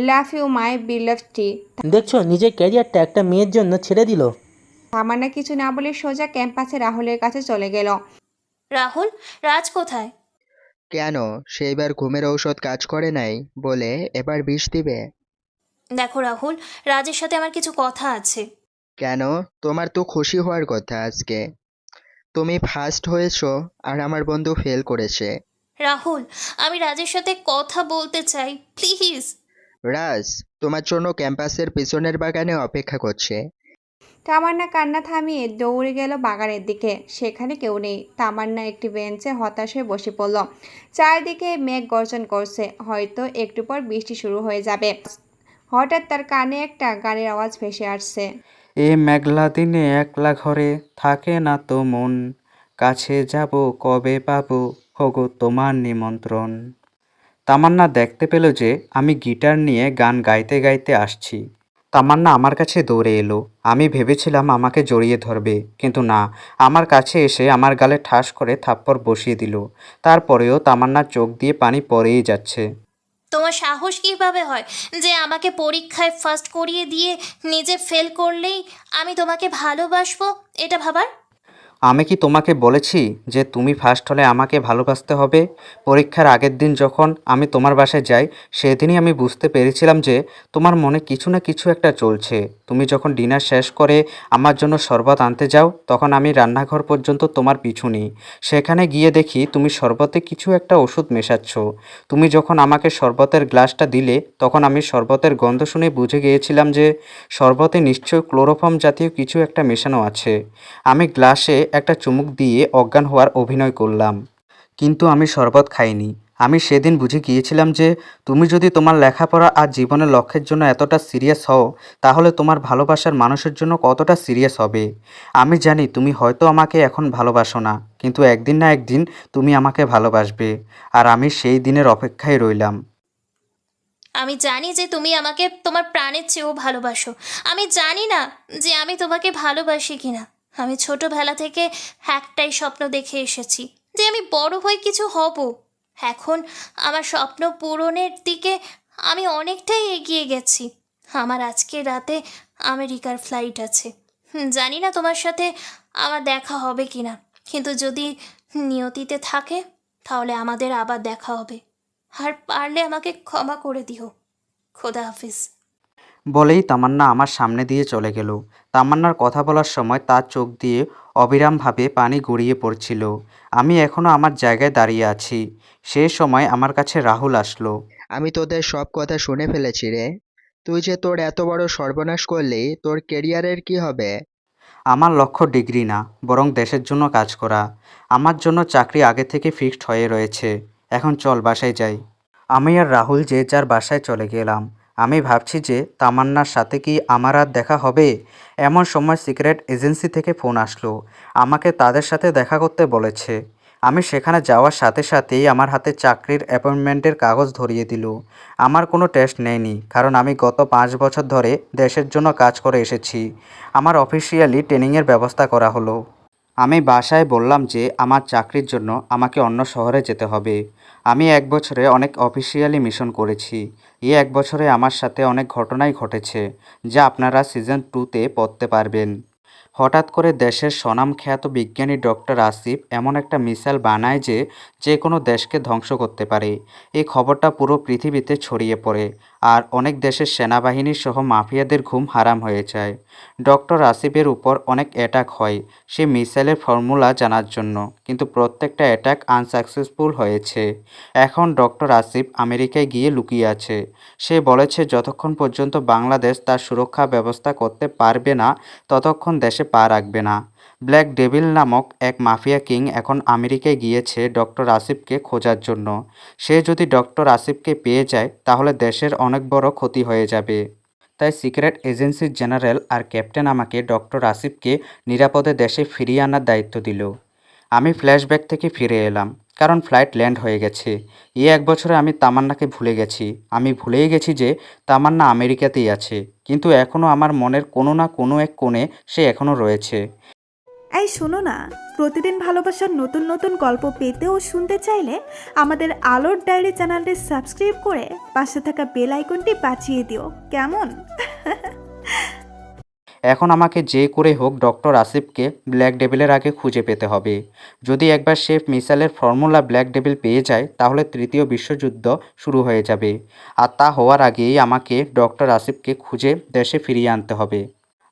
লাভ ইউ মাই বিলাভ টি। দেখছো, নিজের ক্যারিয়ারটা একটা মেয়ের জন্য ছেড়ে দিল। তামান্না কিছু না বলে সোজা ক্যাম্পাসে রাহুলের কাছে চলে গেল। রাহুল, রাজ কোথায়? কেন, সেইবার ঘুমের ঔষধ কাজ করে নাই বলে এবার বিষ দিবে? দেখো রাহুল, রাজের সাথে আমার কিছু কথা আছে। কেন, তোমার তো খুশি হওয়ার কথা আজকে। তুমি ফার্স্ট হয়েছো আর আমার বন্ধু ফেল করেছে। রাহুল, আমি রাজের সাথে কথা বলতে চাই, প্লিজ। রাজ তোমার জন্য ক্যাম্পাসের পিছনের বাগানে অপেক্ষা করছে। তামান্না কান্না থামিয়ে দৌড়ে গেল বাগানের দিকে। সেখানে কেউ নেই। তামান্না একটি বেঞ্চে হতাশ হয়ে বসে পড়ল। চারিদিকে মেঘ গর্জন করছে, হয়তো একটু পর বৃষ্টি শুরু হয়ে যাবে। হঠাৎ তার কানে একটা গানের আওয়াজ ভেসে আসছে। এ মেঘলা দিনে একলা ঘরে থাকে না তো মন, কাছে যাব কবে পাবো হগো তোমার নিমন্ত্রণ। তামান্না দেখতে পেল যে আমি গিটার নিয়ে গান গাইতে গাইতে আসছি। তামান্না আমার কাছে দৌড়ে এলো। আমি ভেবেছিলাম আমাকে জড়িয়ে ধরবে, কিন্তু না, আমার কাছে এসে আমার গালে ঠাস করে থাপ্পড় বসিয়ে দিল। তারপরেও তামান্নার চোখ দিয়ে পানি পড়েই যাচ্ছে। তোমার সাহস কিভাবে হয় যে আমাকে পরীক্ষায় ফার্স্ট করিয়ে দিয়ে নিজে ফেল করলেই আমি তোমাকে ভালোবাসবো, এটা ভাবার? আমি কি তোমাকে বলেছি যে তুমি ফার্স্ট হলে আমাকে ভালোবাসতে হবে? পরীক্ষার আগের দিন যখন আমি তোমার বাসায় যাই, সেদিনই আমি বুঝতে পেরেছিলাম যে তোমার মনে কিছু না কিছু একটা চলছে। তুমি যখন ডিনার শেষ করে আমার জন্য শরবত আনতে যাও, তখন আমি রান্নাঘর পর্যন্ত তোমার পিছু নিই। সেখানে গিয়ে দেখি তুমি শরবতে কিছু একটা ওষুধ মেশাচ্ছ। তুমি যখন আমাকে শরবতের গ্লাসটা দিলে, তখন আমি শরবতের গন্ধ শুনে বুঝে গিয়েছিলাম যে শরবতে নিশ্চয়ই ক্লোরোফর্ম জাতীয় কিছু একটা মেশানো আছে। আমি গ্লাসে একটা চুমুক দিয়ে অজ্ঞান হওয়ার অভিনয় করলাম, কিন্তু আমি শরবত খাইনি। আমি সেদিন বুঝে গিয়েছিলাম যে তুমি যদি তোমার লেখাপড়া আর জীবনের লক্ষ্যের জন্য এতটা সিরিয়াস হও, তাহলে তোমার ভালোবাসার মানুষের জন্য কতটা সিরিয়াস হবে। আমি জানি তুমি হয়তো আমাকে এখন ভালোবাসো না, কিন্তু একদিন না একদিন তুমি আমাকে ভালোবাসবে, আর আমি সেই দিনের অপেক্ষায় রইলাম। আমি জানি যে তুমি আমাকে তোমার প্রাণের চেয়েও ভালোবাসো। আমি জানি না যে আমি তোমাকে ভালোবাসি কিনা। আমি ছোটবেলা থেকে একটাই স্বপ্ন দেখে এসেছি যে আমি বড় হয়ে কিছু হব। এখন আমার স্বপ্ন পূরণের দিকে আমি অনেকটাই এগিয়ে গেছি। আমার আজকে রাতে আমেরিকার ফ্লাইট আছে। জানি না তোমার সাথে আমার দেখা হবে কিনা, কিন্তু যদি নিয়তিতে থাকে তাহলে আমাদের আবার দেখা হবে। আর পারলে আমাকে ক্ষমা করে দিও। খোদা হাফিজ। বলেই তামান্না আমার সামনে দিয়ে চলে গেল। তামান্নার কথা বলার সময় তার চোখ দিয়ে অবিরামভাবে পানি গড়িয়ে পড়ছিল। আমি এখনও আমার জায়গায় দাঁড়িয়ে আছি। সেই সময় আমার কাছে রাহুল আসলো। আমি তোদের সব কথা শুনে ফেলেছি রে। তুই যে তোর এত বড় সর্বনাশ করলি, তোর কেরিয়ারের কি হবে? আমার লক্ষ্য ডিগ্রি না, বরং দেশের জন্য কাজ করা। আমার জন্য চাকরি আগে থেকে ফিক্সড হয়ে রয়েছে। এখন চল বাসায় যাই। আমি আর রাহুল যে যার বাসায় চলে গেলাম। আমি ভাবছি যে তামান্নার সাথে কি আমার আর দেখা হবে। এমন সময় সিক্রেট এজেন্সি থেকে ফোন আসলো। আমাকে তাদের সাথে দেখা করতে বলেছে। আমি সেখানে যাওয়ার সাথে সাথেই আমার হাতে চাকরির অ্যাপয়েন্টমেন্টের কাগজ ধরিয়ে দিল। আমার কোনো টেস্ট নেয়নি, কারণ আমি গত 5 বছর ধরে দেশের জন্য কাজ করে এসেছি। আমার অফিসিয়ালি ট্রেনিংয়ের ব্যবস্থা করা হলো। আমি বাসায় বললাম যে আমার চাকরির জন্য আমাকে অন্য শহরে যেতে হবে। আমি 1 বছরে অনেক অফিসিয়ালি মিশন করেছি। এই 1 বছরে আমার সাথে অনেক ঘটনাই ঘটেছে, যা আপনারা সিজন 2তে পড়তে পারবেন। হঠাৎ করে দেশের স্বনামখ্যাত বিজ্ঞানী ডক্টর আসিফ এমন একটা মিসাইল বানায় যে কোনো দেশকে ধ্বংস করতে পারে। এই খবরটা পুরো পৃথিবীতে ছড়িয়ে পড়ে, আর অনেক দেশের সেনাবাহিনী সহ মাফিয়াদের ঘুম হারাম হয়ে যায়। ডক্টর আসিফের উপর অনেক অ্যাটাক হয় সে মিসাইলের ফর্মুলা জানার জন্য, কিন্তু প্রত্যেকটা অ্যাটাক আনসাকসেসফুল হয়েছে। এখন ডক্টর আসিফ আমেরিকায় গিয়ে লুকিয়ে আছে। সে বলেছে যতক্ষণ পর্যন্ত বাংলাদেশ তার সুরক্ষা ব্যবস্থা করতে পারবে না, ততক্ষণ দেশে পা রাখবে না। ব্ল্যাক ডেভিল নামক এক মাফিয়া কিং এখন আমেরিকায় গিয়েছে ডক্টর আসিফকে খোঁজার জন্য। সে যদি ডক্টর আসিফকে পেয়ে যায় তাহলে দেশের অনেক বড় ক্ষতি হয়ে যাবে। তাই সিক্রেট এজেন্সির জেনারেল আর ক্যাপ্টেন আমাকে ডক্টর আসিফকে নিরাপদে দেশে ফিরিয়ে আনার দায়িত্ব দিল। আমি ফ্ল্যাশব্যাক থেকে ফিরে এলাম, কারণ ফ্লাইট ল্যান্ড হয়ে গেছে। এই 1 বছরে আমি তামান্নাকে ভুলে গেছি। আমি ভুলেই গেছি যে তামান্না আমেরিকাতেই আছে, কিন্তু এখনও আমার মনের কোনো না কোনো এক কোণে সে এখনও রয়েছে। এই শোনো না, প্রতিদিন ভালোবাসার নতুন নতুন গল্প পেতে ও শুনতে চাইলে আমাদের আলোর ডায়েরি চ্যানেলটি সাবস্ক্রাইব করে পাশে থাকা বেল আইকনটি বাজিয়ে দিও, কেমন? এখন আমাকে যে করে হোক ডক্টর আসিফকে ব্ল্যাক ডেভিলের আগে খুঁজে পেতে হবে। যদি একবার সে মিসাইলের ফর্মুলা ব্ল্যাক ডেভিল পেয়ে যায় তাহলে 3য় বিশ্বযুদ্ধ শুরু হয়ে যাবে। আর তা হওয়ার আগেই আমাকে ডক্টর আসিফকে খুঁজে দেশে ফিরিয়ে আনতে হবে।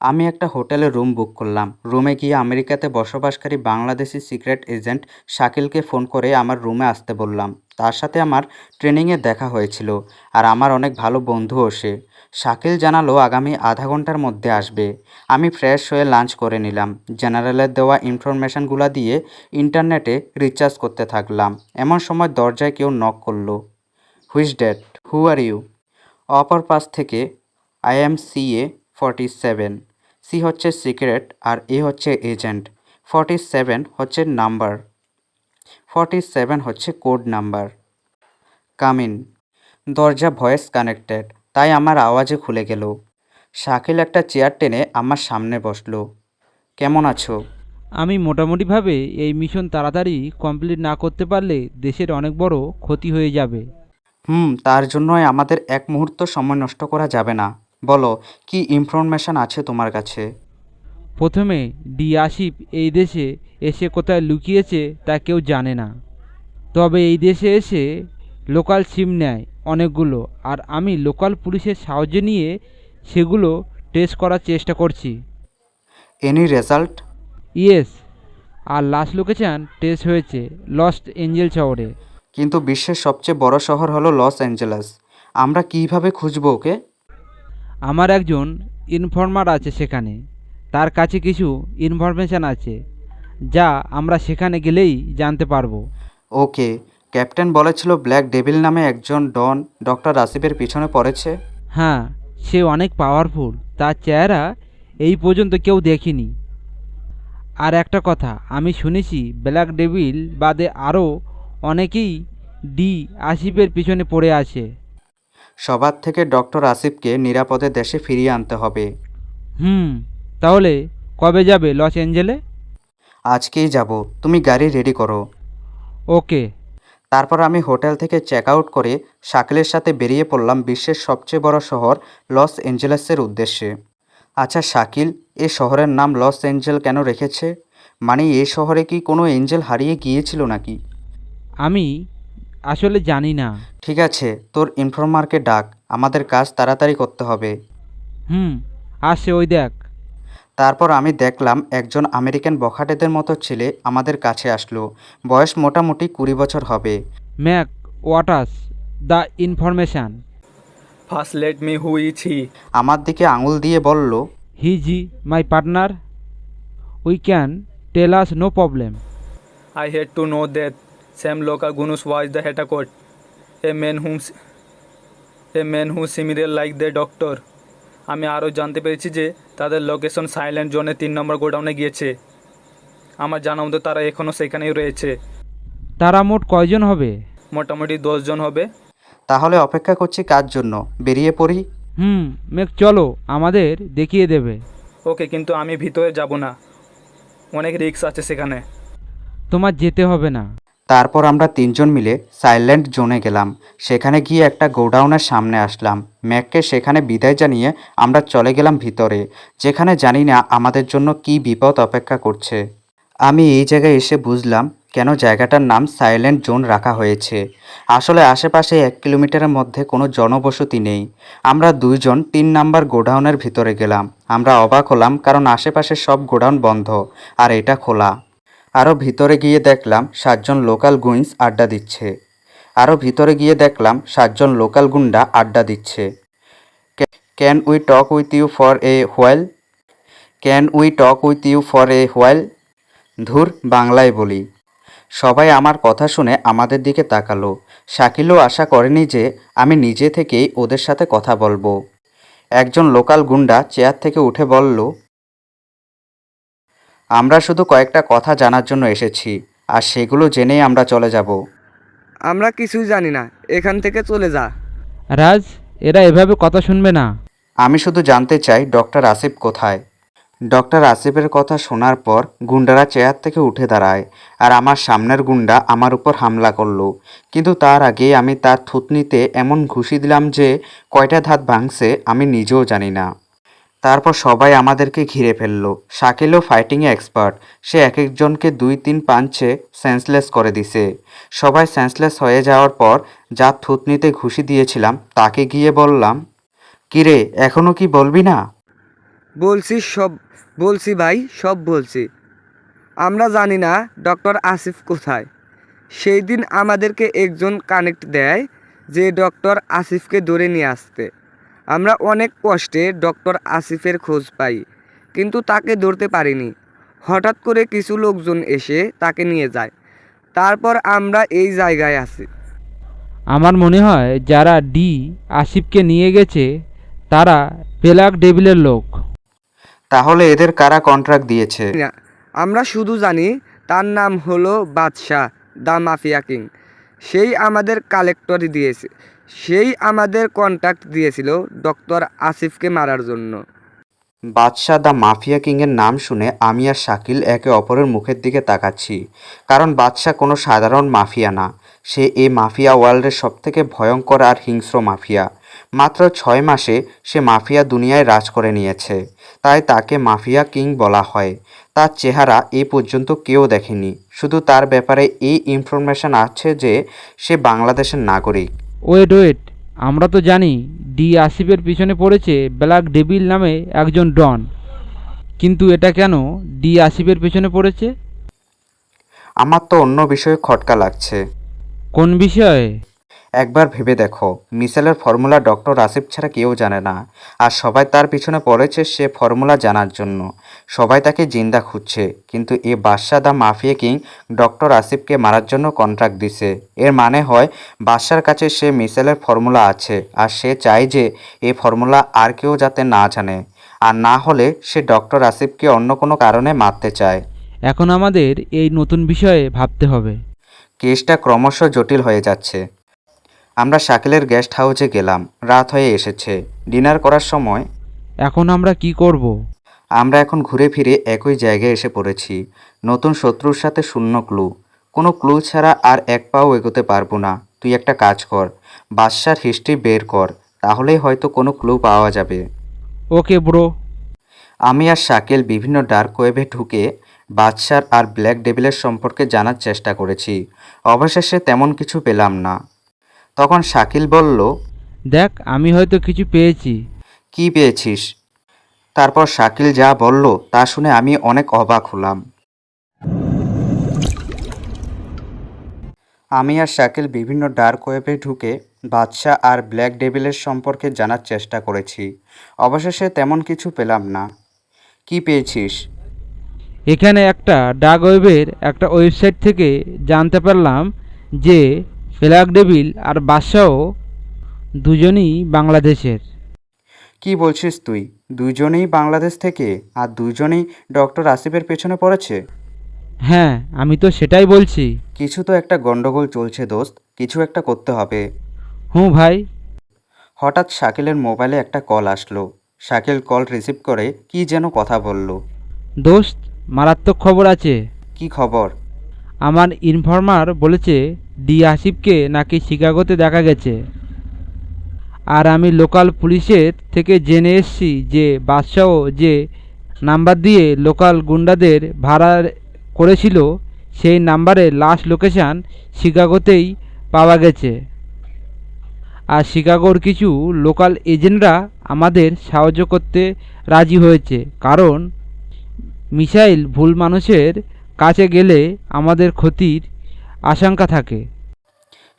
আমি একটা হোটেলে রুম বুক করলাম। রুমে গিয়ে আমেরিকাতে বসবাসকারী বাংলাদেশি সিক্রেট এজেন্ট শাকিলকে ফোন করে আমার রুমে আসতে বললাম। তার সাথে আমার ট্রেনিংয়ে দেখা হয়েছিল, আর আমার অনেক ভালো বন্ধুও সে। শাকিল জানালো আগামী আধা ঘন্টার মধ্যে আসবে। আমি ফ্রেশ হয়ে লাঞ্চ করে নিলাম। জেনারেলের দেওয়া ইনফরমেশনগুলো দিয়ে ইন্টারনেটে রিচার্জ করতে থাকলাম। এমন সময় দরজায় কেউ নক করলো। Who's that? Who are you? অপর পাশ থেকে আই এম CA-47। সি হচ্ছে সিক্রেট আর এ হচ্ছে এজেন্ট। 47 হচ্ছে নাম্বার, 47 হচ্ছে কোড নাম্বার। Come in. দরজা ভয়েস কানেক্টেড, তাই আমার আওয়াজে খুলে গেল। শাকিল একটা চেয়ার টেনে আমার সামনে বসলো। কেমন আছো? আমি মোটামুটিভাবে এই মিশন তাড়াতাড়ি কমপ্লিট না করতে পারলে দেশের অনেক বড় ক্ষতি হয়ে যাবে। তার জন্যই আমাদের এক মুহূর্ত সময় নষ্ট করা যাবে না। বলো, কি ইনফরমেশন আছে তোমার কাছে? প্রথমে আসিফ এই দেশে এসে কোথায় লুকিয়েছে তা কেউ জানে না, তবে এই দেশে এসে লোকাল সিম নেয় অনেকগুলো, আর আমি লোকাল পুলিশের সাহায্য নিয়ে সেগুলো টেস্ট করার চেষ্টা করছি। Any result? ইয়েস, আর লাস্ট লোকেশান টেস্ট হয়েছে লস এঞ্জেলস শহরে। কিন্তু বিশ্বের সবচেয়ে বড় শহর হলো লস অ্যাঞ্জেলেস। আমরা কিভাবে খুঁজবো ওকে? আমার একজন ইনফর্মার আছে সেখানে, তার কাছে কিছু ইনফরমেশান আছে যা আমরা সেখানে গেলেই জানতে পারবো। ওকে। ক্যাপ্টেন বলেছিল ব্ল্যাক ডেভিল নামে একজন ডন ডক্টর আসিফের পিছনে পড়েছে। হ্যাঁ, সে অনেক পাওয়ারফুল, তার চেহারা এই পর্যন্ত কেউ দেখেনি। আর একটা কথা, আমি শুনেছি ব্ল্যাক ডেভিল বাদে আরও অনেকেই আসিফের পিছনে পড়ে আছে। সবার থেকে ডক্টর আসিফকে নিরাপদে দেশে ফিরিয়ে আনতে হবে। তাহলে কবে যাবে লস অ্যাঞ্জেলে? আজকেই যাব, তুমি গাড়ি রেডি করো। ওকে। তারপর আমি হোটেল থেকে চেক আউট করে শাকিলের সাথে বেরিয়ে পড়লাম বিশ্বের সবচেয়ে বড় শহর লস অ্যাঞ্জেলেসের উদ্দেশ্যে। আচ্ছা শাকিল, এ শহরের নাম লস অ্যাঞ্জেল কেন রেখেছে? মানে এই শহরে কি কোনো এঞ্জেল হারিয়ে গিয়েছিল নাকি? আমি আসলে জানি না। ঠিক আছে, তোর ইনফর্মারকে ডাক, আমাদের কাজ তাড়াতাড়ি করতে হবে। আসে ওই দেখ। তারপর আমি দেখলাম একজন আমেরিকান বখাটেদের মতো ছেলে আমাদের কাছে আসলো। বয়স মোটামুটি 20 বছর হবে। Mac what's the information. First, let me who is he? আমার দিকে আঙুল দিয়ে বলল, he is my partner, we can tell us no problem. I had to know that Sam Loka Gunus was the Hetakot, a man who similar like the doctor. আমি আরও জানতে পেরেছি যে তাদের লোকেশন সাইলেন্ট জোনে 3 নম্বর গোডাউনে গিয়েছে। আমার জানা মতো তারা এখনও সেখানেই রয়েছে। তারা মোট কয়জন হবে? মোটামুটি 10 জন হবে। তাহলে অপেক্ষা করছি কার জন্য, বেরিয়ে পড়ি। মেক চলো, আমাদের দেখিয়ে দেবে। ওকে, কিন্তু আমি ভিতরে যাব না, অনেক রিস্ক আছে সেখানে। তোমার যেতে হবে না। তারপর আমরা 3 জন মিলে সাইলেন্ট জোনে গেলাম। সেখানে গিয়ে একটা গোডাউনের সামনে আসলাম। ম্যাককে সেখানে বিদায় জানিয়ে আমরা চলে গেলাম ভিতরে, যেখানে জানি না আমাদের জন্য কী বিপদ অপেক্ষা করছে। আমি এই জায়গায় এসে বুঝলাম কেন জায়গাটার নাম সাইলেন্ট জোন রাখা হয়েছে। আসলে আশেপাশে 1 কিলোমিটারের মধ্যে কোনো জনবসতি নেই। আমরা 2 জন 3 নাম্বার গোডাউনের ভিতরে গেলাম। আমরা অবাক হলাম কারণ আশেপাশে সব গোডাউন বন্ধ আর এটা খোলা। আরও ভিতরে গিয়ে দেখলাম 7 জন লোকাল গুইন্স আড্ডা দিচ্ছে। আরও ভিতরে গিয়ে দেখলাম 7 জন লোকাল গুন্ডা আড্ডা দিচ্ছে। Can we talk with you for a while? Can we talk with you for a while? ধুর, বাংলায় বলি। সবাই আমার কথা শুনে আমাদের দিকে তাকালো। শাকিলও আশা করেনি যে আমি নিজে থেকেই ওদের সাথে কথা বলবো। একজন লোকাল গুন্ডা চেয়ার থেকে উঠে বলল, আমরা শুধু কয়েকটা কথা জানার জন্য এসেছি, আর সেগুলো জেনেই আমরা চলে যাব। আমরা কিছুই জানি না, এখান থেকে চলে যা। রাজ, এরা এভাবে কথা শুনবে না। আমি শুধু জানতে চাই ডক্টর আসিফ কোথায়। ডক্টর আসিফের কথা শোনার পর গুন্ডারা চেয়ার থেকে উঠে দাঁড়ায়, আর আমার সামনের গুন্ডা আমার উপর হামলা করলো। কিন্তু তার আগে আমি তার থুতনিতে এমন ঘুষি দিলাম যে কয়টা দাঁত ভাঙছে আমি নিজেও জানি না। তারপর সবাই আমাদেরকে ঘিরে ফেললো। শাকিলও ফাইটিংয়ে এক্সপার্ট, সে এক একজনকে 2-3 পাঞ্চে সেন্সলেস করে দিছে। সবাই সেন্সলেস হয়ে যাওয়ার পর যার থুতনিতে ঘুষি দিয়েছিলাম তাকে গিয়ে বললাম, কিরে এখনও কি বলবি না? বলছি ভাই, সব বলছি। আমরা জানি না ডক্টর আসিফ কোথায়। সেই দিন আমাদেরকে একজন কানেক্ট দেয় যে ডক্টর আসিফকে ধরে নিয়ে আসতে। আমরা অনেক কষ্টে ডক্টর আসিফের খোঁজ পাই, কিন্তু তাকে ধরতে পারিনি। হঠাৎ করে কিছু লোকজন এসে তাকে নিয়ে যায়। তারপর আমরা এই জায়গায় আছি। আমার মনে হয় যারা আসিফকে নিয়ে গেছে তারা ব্ল্যাক ডেভিলের লোক। তাহলে এদের কারা কন্ট্রাক্ট দিয়েছে? আমরা শুধু জানি তার নাম হলো বাদশাহ, দ্য মাফিয়া কিং। সেই আমাদের কালেক্টর দিয়েছে, সেই আমাদের কন্ট্রাক্ট দিয়েছিল ডক্টর আসিফকে মারার জন্য। বাদশাহ দ্য মাফিয়া কিংয়ের নাম শুনে আমি আর শাকিল একে অপরের মুখের দিকে তাকাচ্ছি, কারণ বাদশাহ কোনো সাধারণ মাফিয়া না। সে এই মাফিয়া ওয়ার্ল্ডের সবথেকে ভয়ঙ্কর আর হিংস্র মাফিয়া। মাত্র 6 মাসে সে মাফিয়া দুনিয়ায় রাজ করে নিয়েছে, তাই তাকে মাফিয়া কিং বলা হয়। তার চেহারা এই পর্যন্ত কেউ দেখেনি, শুধু তার ব্যাপারে এই ইনফরমেশন আছে যে সে বাংলাদেশের নাগরিক। ওয়েট, আমরা তো জানি আসিফের পিছনে পড়েছে ব্ল্যাক ডেভিল নামে একজন ডন, কিন্তু এটা কেন আসিফের পিছনে পড়েছে? আমার তো অন্য বিষয়ে খটকা লাগছে। কোন বিষয়ে? একবার ভেবে দেখো, মিশেলের ফর্মুলা ডক্টর আসিফ ছাড়া কেউ জানে না, আর সবাই তার পিছনে পড়েছে সে ফর্মুলা জানার জন্য। সবাই তাকে জিন্দা খুঁজছে, কিন্তু এ বাদশাহ দ্য মাফিয়া কিং ডক্টর আসিফকে মারার জন্য কন্ট্রাক্ট দিছে। এর মানে হয় বাদশার কাছে সে মিশেলের ফর্মুলা আছে, আর সে চায় যে এই ফর্মুলা আর কেউ যাতে না জানে, আর না হলে সে ডক্টর আসিফকে অন্য কোনো কারণে মারতে চায়। এখন আমাদের এই নতুন বিষয়ে ভাবতে হবে। কেসটা ক্রমশ জটিল হয়ে যাচ্ছে। আমরা শাকিলের গেস্ট হাউসে গেলাম। রাত হয়ে এসেছে। ডিনার করার সময় এখন আমরা কি করব? আমরা এখন ঘুরে ফিরে একই জায়গায় এসে পড়েছি। নতুন শত্রুর সাথে শূন্য ক্লু। কোনো ক্লু ছাড়া আর এক পাও এগোতে পারবো না। তুই একটা কাজ কর, বাদশার হিস্ট্রি বের কর, তাহলেই হয়তো কোনো ক্লু পাওয়া যাবে। Okay bro. আমি আর শাকিল বিভিন্ন ডার্ক ওয়েবে ঢুকে বাদশার আর ব্ল্যাক ডেভিলের সম্পর্কে জানার চেষ্টা করেছি। অবশেষে তেমন কিছু পেলাম না। তখন শাকিল বলল, দেখ, আমি হয়তো কিছু পেয়েছি। কি পেয়েছিস? তারপর শাকিল যা বলল তা শুনে আমি অনেক অবাক হলাম। আমি আর শাকিল বিভিন্ন ডার্ক ওয়েবে ঢুকে বাদশা আর ব্ল্যাক ডেভিলের সম্পর্কে জানার চেষ্টা করেছি। অবশেষে তেমন কিছু পেলাম না। কি পেয়েছিস? এখানে একটা ডার্ক ওয়েবের একটা ওয়েবসাইট থেকে জানতে পারলাম যে ব্ল্যাক ডেভিল আর বাদশাহ দুজনই বাংলাদেশের। কি বলছিস তুই? দুজনেই বাংলাদেশ থেকে আর দুজনেই ডক্টর আসিফের পেছনে পড়েছে? হ্যাঁ, আমি তো সেটাই বলছি। কিছু তো একটা গন্ডগোল চলছে দোস্ত, কিছু একটা করতে হবে। হুঁ ভাই। হঠাৎ শাকিলের মোবাইলে একটা কল আসলো। শাকিল কল রিসিভ করে কি যেন কথা বলল। দোস্ত, মারাত্মক খবর আছে। কি খবর? আমার ইনফর্মার বলেছে ডি আসিফকে নাকি শিকাগোতে দেখা গেছে। আর আমি লোকাল পুলিশের থেকে জেনে এসেছি যে বাদশাহ যে নাম্বার দিয়ে লোকাল গুন্ডাদের ভাড়া করেছিল সেই নাম্বারের লাস্ট লোকেশান শিকাগোতেই পাওয়া গেছে। আর শিকাগোর কিছু লোকাল এজেন্টরা আমাদের সাহায্য করতে রাজি হয়েছে, কারণ মিসাইল ভুল মানুষের কাছে গেলে আমাদের ক্ষতির আশঙ্কা থাকে।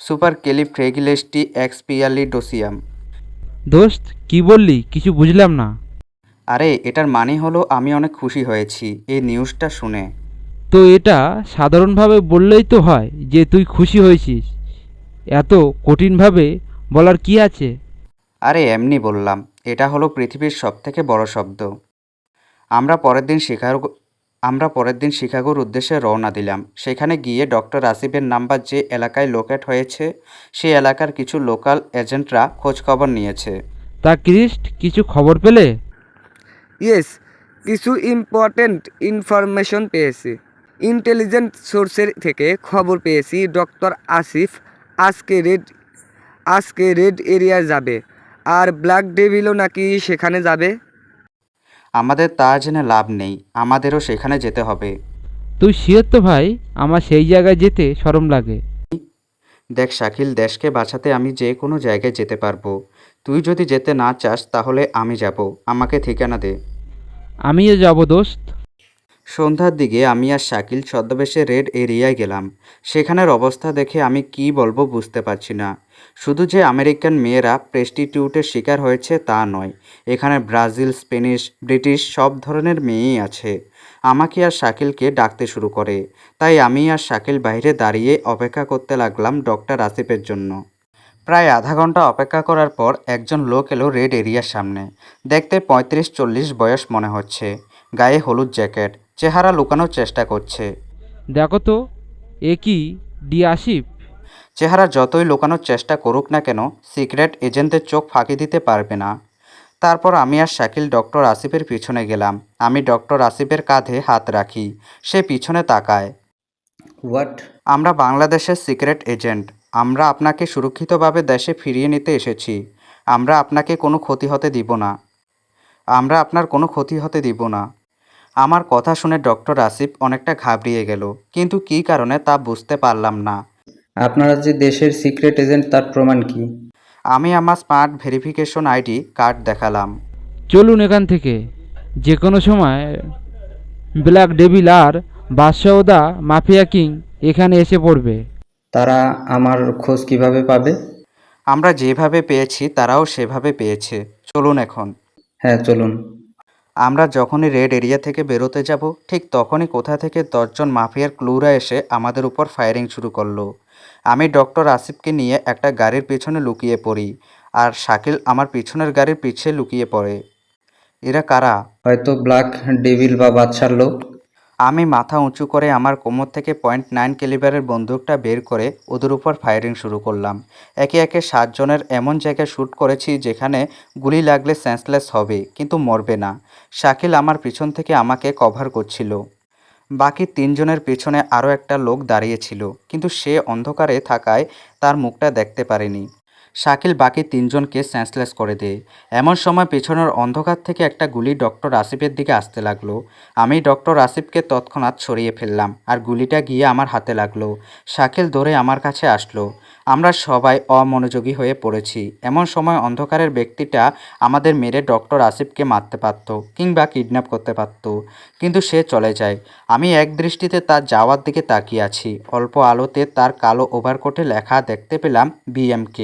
সুপার ক্যালিফ্রেগিলিস্টি এক্সপিয়ালিডোসিয়াম। দোস্ত, কি বললি? কিছু বুঝলাম না। আরে এটার মানে হলো আমি অনেক খুশি হয়েছি এই নিউজটা শুনে। তো এটা সাধারণভাবে বললেই তো হয় যে তুই খুশি হয়েছিস, এত কঠিনভাবে বলার কি আছে? আরে এমনি বললাম। এটা হলো পৃথিবীর সবথেকে বড় শব্দ। আমরা পরের দিন শিকাগোর উদ্দেশ্যে রওনা দিলাম। সেখানে গিয়ে ডক্টর আসিফের নাম্বার যে এলাকায় লোকেট হয়েছে সেই এলাকার কিছু লোকাল এজেন্টরা খোঁজখবর নিয়েছে। তা ক্রিস্ট, কিছু খবর পেলে? ইয়েস, কিছু ইম্পর্টেন্ট ইনফরমেশন পেয়েছি। ইন্টেলিজেন্ট সোর্সের থেকে খবর পেয়েছি ডক্টর আসিফ আজকে রেড এরিয়া যাবে, আর ব্ল্যাক ডেভিলও নাকি সেখানে যাবে। আমাদের তা জেনে লাভ নেই, আমাদেরও সেখানে যেতে হবে। তুই শিওর তো ভাই? আমার সেই জায়গায় যেতে শরম লাগে। দেখ শাকিল, দেশকে বাঁচাতে আমি যে কোনো জায়গায় যেতে পারবো। তুই যদি যেতে না চাস তাহলে আমি যাব। আমাকে ঠিকানা দে। আমিও যাব দোস্ত। সন্ধ্যার দিকে আমি আর শাকিল ছদ্মবেশে রেড এরিয়ায় গেলাম। সেখানের অবস্থা দেখে আমি কি বলবো বুঝতে পারছি না। শুধু যে আমেরিকান মেয়েরা প্রস্টিটিউটের শিকার হয়েছে তা নয়, এখানে ব্রাজিল, স্প্যানিশ, ব্রিটিশ সব ধরনের মেয়েই আছে। আমাকে আর শাকিলকে ডাকতে শুরু করে। তাই আমি আর শাকিল বাইরে দাঁড়িয়ে অপেক্ষা করতে লাগলাম ডক্টর আসিফের জন্য। প্রায় আধা ঘন্টা অপেক্ষা করার পর একজন লোক এলো রেড এরিয়ার সামনে। দেখতে 35-40 বয়স মনে হচ্ছে। গায়ে হলুদ জ্যাকেট, চেহারা লুকানোর চেষ্টা করছে। দেখো তো, এ কি ডি আসিফ? চেহারা যতই লুকানোর চেষ্টা করুক না কেন, সিক্রেট এজেন্টদের চোখ ফাঁকি দিতে পারবে না। তারপর আমি আর শাকিল ডক্টর আসিফের পিছনে গেলাম। আমি ডক্টর আসিফের কাঁধে হাত রাখি। সে পিছনে তাকায়। হোয়াট? আমরা বাংলাদেশের সিক্রেট এজেন্ট। আমরা আপনাকে সুরক্ষিতভাবে দেশে ফিরিয়ে নিতে এসেছি। আমরা আপনাকে কোনো ক্ষতি হতে দিব না। আমরা আপনার কোনো ক্ষতি হতে দিব না। আমার কথা শুনে ডক্টর আসিফ অনেকটা ঘাবড়িয়ে গেল, কিন্তু কী কারণে তা বুঝতে পারলাম না। আপনারা যে দেশের সিক্রেট এজেন্ট তার প্রমাণ কি? আমি আমার স্মার্ট ভেরিফিকেশন আইডি কার্ড দেখালাম। চলুন এখান থেকে। যে কোনো সময় ব্ল্যাক ডেভিল আর বাদশাহ দা মাফিয়া কিং এখানে এসে পড়বে। তারা আমার খোঁজ কিভাবে পাবে? আমরা যেভাবে পেয়েছি তারাও সেভাবে পেয়েছে। চলুন এখন। হ্যাঁ, চলুন। আমরা যখনই রেড এরিয়া থেকে বেরোতে যাব ঠিক তখনই কোথা থেকে 10 জন মাফিয়ার ক্লুরা এসে আমাদের উপর ফায়ারিং শুরু করলো। আমি ডক্টর আসিফকে নিয়ে একটা গাড়ির পিছনে লুকিয়ে পড়ি, আর শাকিল আমার পিছনের গাড়ির পিছে লুকিয়ে পড়ে। এরা কারা? হয়তো ব্ল্যাক ডেভিল বা বাদশার লোক। আমি মাথা উঁচু করে আমার কোমর থেকে .9 ক্যালিবারের বন্দুকটা বের করে ওদের উপর ফায়ারিং শুরু করলাম। একে একে 7 জনের এমন জায়গায় শ্যুট করেছি যেখানে গুলি লাগলে সেন্সলেস হবে কিন্তু মরবে না। শাকিল আমার পিছন থেকে আমাকে কভার করছিল। বাকি 3 জনের পেছনে আরও একটা লোক দাঁড়িয়েছিল, কিন্তু সে অন্ধকারে থাকায় তার মুখটা দেখতে পারেনি। শাকিল বাকি 3 জনকে সেন্সলেস করে দেয়। এমন সময় পেছনের অন্ধকার থেকে একটা গুলি ডক্টর আসিফের দিকে আসতে লাগলো। আমি ডক্টর আসিফকে তৎক্ষণাৎ সরিয়ে ফেললাম আর গুলিটা গিয়ে আমার হাতে লাগলো। শাকিল দৌড়ে আমার কাছে আসলো। আমরা সবাই অমনোযোগী হয়ে পড়েছি। এমন সময় অন্ধকারের ব্যক্তিটা আমাদের মেরে ডক্টর আসিফকে মারতে পারত কিংবা কিডন্যাপ করতে পারত, কিন্তু সে চলে যায়। আমি এক দৃষ্টিতে তার যাওয়ার দিকে তাকিয়ে আছি। অল্প আলোতে তার কালো ওভারকোটে লেখা দেখতে পেলাম BMK।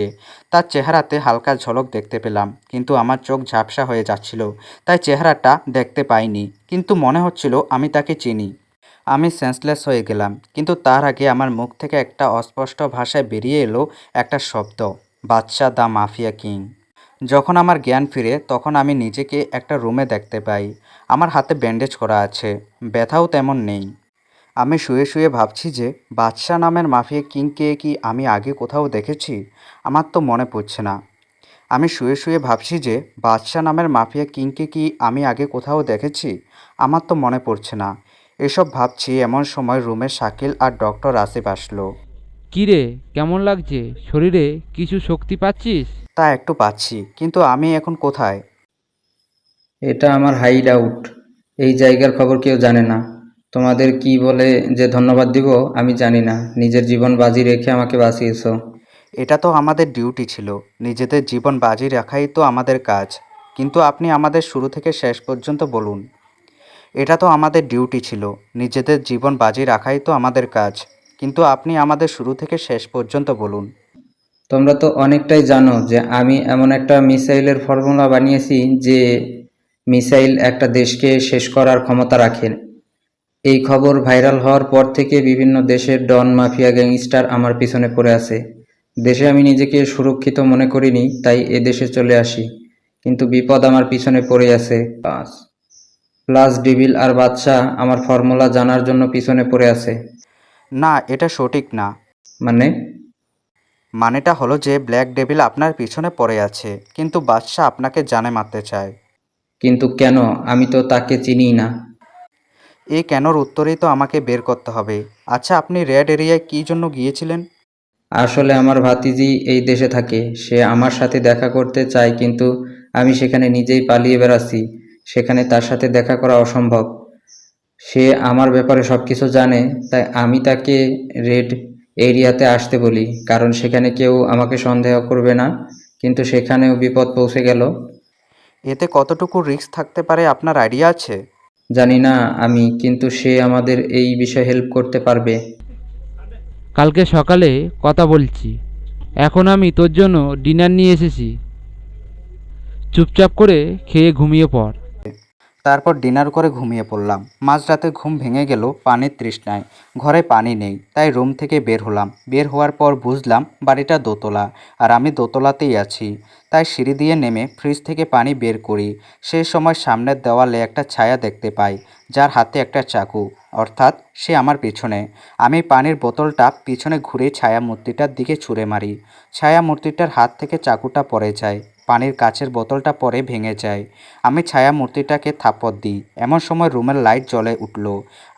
তার চেহারাতে হালকা ঝলক দেখতে পেলাম, কিন্তু আমার চোখ ঝাপসা হয়ে যাচ্ছিল, তাই চেহারাটা দেখতে পাইনি, কিন্তু মনে হচ্ছিল আমি তাকে চিনি। আমি সেন্সলেস হয়ে গেলাম, কিন্তু তার আগে আমার মুখ থেকে একটা অস্পষ্ট ভাষায় বেরিয়ে এলো একটা শব্দ, বাদশা দ্য মাফিয়া কিং। যখন আমার জ্ঞান ফিরে তখন আমি নিজেকে একটা রুমে দেখতে পাই। আমার হাতে ব্যান্ডেজ করা আছে, ব্যথাও তেমন নেই। আমি শুয়ে শুয়ে ভাবছি যে বাদশা নামের মাফিয়া কিংকে কি আমি আগে কোথাও দেখেছি। আমার তো মনে পড়ছে না। আমি শুয়ে শুয়ে ভাবছি যে বাদশা নামের মাফিয়া কিংকে কি আমি আগে কোথাও দেখেছি। আমার তো মনে পড়ছে না। এসব ভাবছি এমন সময় রুমে শাকিল আর ডক্টর আসিফ আসলো। কী রে, কেমন লাগছে? শরীরে কিছু শক্তি পাচ্ছিস? তা একটু পাচ্ছি, কিন্তু আমি এখন কোথায়? এটা আমার হাইড আউট। এই জায়গার খবর কেউ জানে না। তোমাদের কি বলে যে ধন্যবাদ দিব আমি জানি না। নিজের জীবন বাজি রেখে আমাকে বাঁচিয়েছো। এটা তো আমাদের ডিউটি ছিল, নিজেদের জীবন বাজি রাখাই তো আমাদের কাজ। কিন্তু আপনি আমাদের শুরু থেকে শেষ পর্যন্ত বলুন। এটা তো আমাদের ডিউটি ছিল, নিজেদের জীবন বাজি রাখাই তো আমাদের কাজ, কিন্তু আপনি আমাদের শুরু থেকে শেষ পর্যন্ত বলুন। তোমরা তো অনেকটাই জানো যে আমি এমন একটা মিসাইলের ফর্মুলা বানিয়েছি যে মিসাইল একটা দেশকে শেষ করার ক্ষমতা রাখে। এই খবর ভাইরাল হওয়ার পর থেকে বিভিন্ন দেশের ডন মাফিয়া গ্যাংস্টার আমার পিছনে পড়ে আছে। দেশে আমি নিজেকে সুরক্ষিত মনে করিনি, তাই এ দেশে চলে আসি, কিন্তু বিপদ আমার পিছনে পড়ে আছে। প্লাস ডেভিল আর বাদশা আমার ফর্মুলা জানার জন্য পিছনে পড়ে আছে। না, এটা সঠিক না। মানে? মানেটা হলো যে ব্ল্যাক ডেভিল আপনার পিছনে পড়ে আছে, কিন্তু বাদশা আপনাকে জানে মারতে চায়। কিন্তু কেন? আমি তো তাকে চিনি না। এই কেনর উত্তরেই তো আমাকে বের করতে হবে। আচ্ছা, আপনি রেড এরিয়ায় কী জন্য গিয়েছিলেন? আসলে আমার ভাতিজি এই দেশে থাকে, সে আমার সাথে দেখা করতে চায়, কিন্তু আমি সেখানে নিজেই পালিয়ে বেড়াচ্ছি। সেখানে তার সাথে দেখা করা অসম্ভব। সে আমার ব্যাপারে সব কিছু জানে, তাই আমি তাকে রেড এরিয়াতে আসতে বলি, কারণ সেখানে কেউ আমাকে সন্দেহ করবে না। কিন্তু সেখানেও বিপদ পৌঁছে গেল। এতে কতটুকু রিস্ক থাকতে পারে আপনার আইডিয়া আছে? জানি না আমি, কিন্তু সে আমাদের এই বিষয়ে হেল্প করতে পারবে। কালকে সকালে কথা বলছি। এখন আমি তোর জন্য ডিনার নিয়ে এসেছি, চুপচাপ করে খেয়ে ঘুমিয়ে পড়। তারপর ডিনার করে ঘুমিয়ে পড়লাম। মাঝরাতে ঘুম ভেঙে গেল পানির তৃষ্ণায়। ঘরে পানি নেই, তাই রুম থেকে বের হলাম। বের হওয়ার পর বুঝলাম বাড়িটা দোতলা, আর আমি দোতলাতেই আছি। তাই সিঁড়ি দিয়ে নেমে ফ্রিজ থেকে পানি বের করি। সেই সময় সামনের দেওয়ালে একটা ছায়া দেখতে পাই, যার হাতে একটা চাকু, অর্থাৎ সে আমার পিছনে। আমি পানির বোতলটা পিছনে ঘুরে ছায়া মূর্তিটার দিকে ছুঁড়ে মারি। ছায়া মূর্তিটার হাত থেকে চাকুটা পড়ে যায়, পানির কাচের বোতলটা পরে ভেঙে যায়। আমি ছায়া মূর্তিটাকে থাপ্পড় দিই। এমন সময় রুমের লাইট জ্বলে উঠল,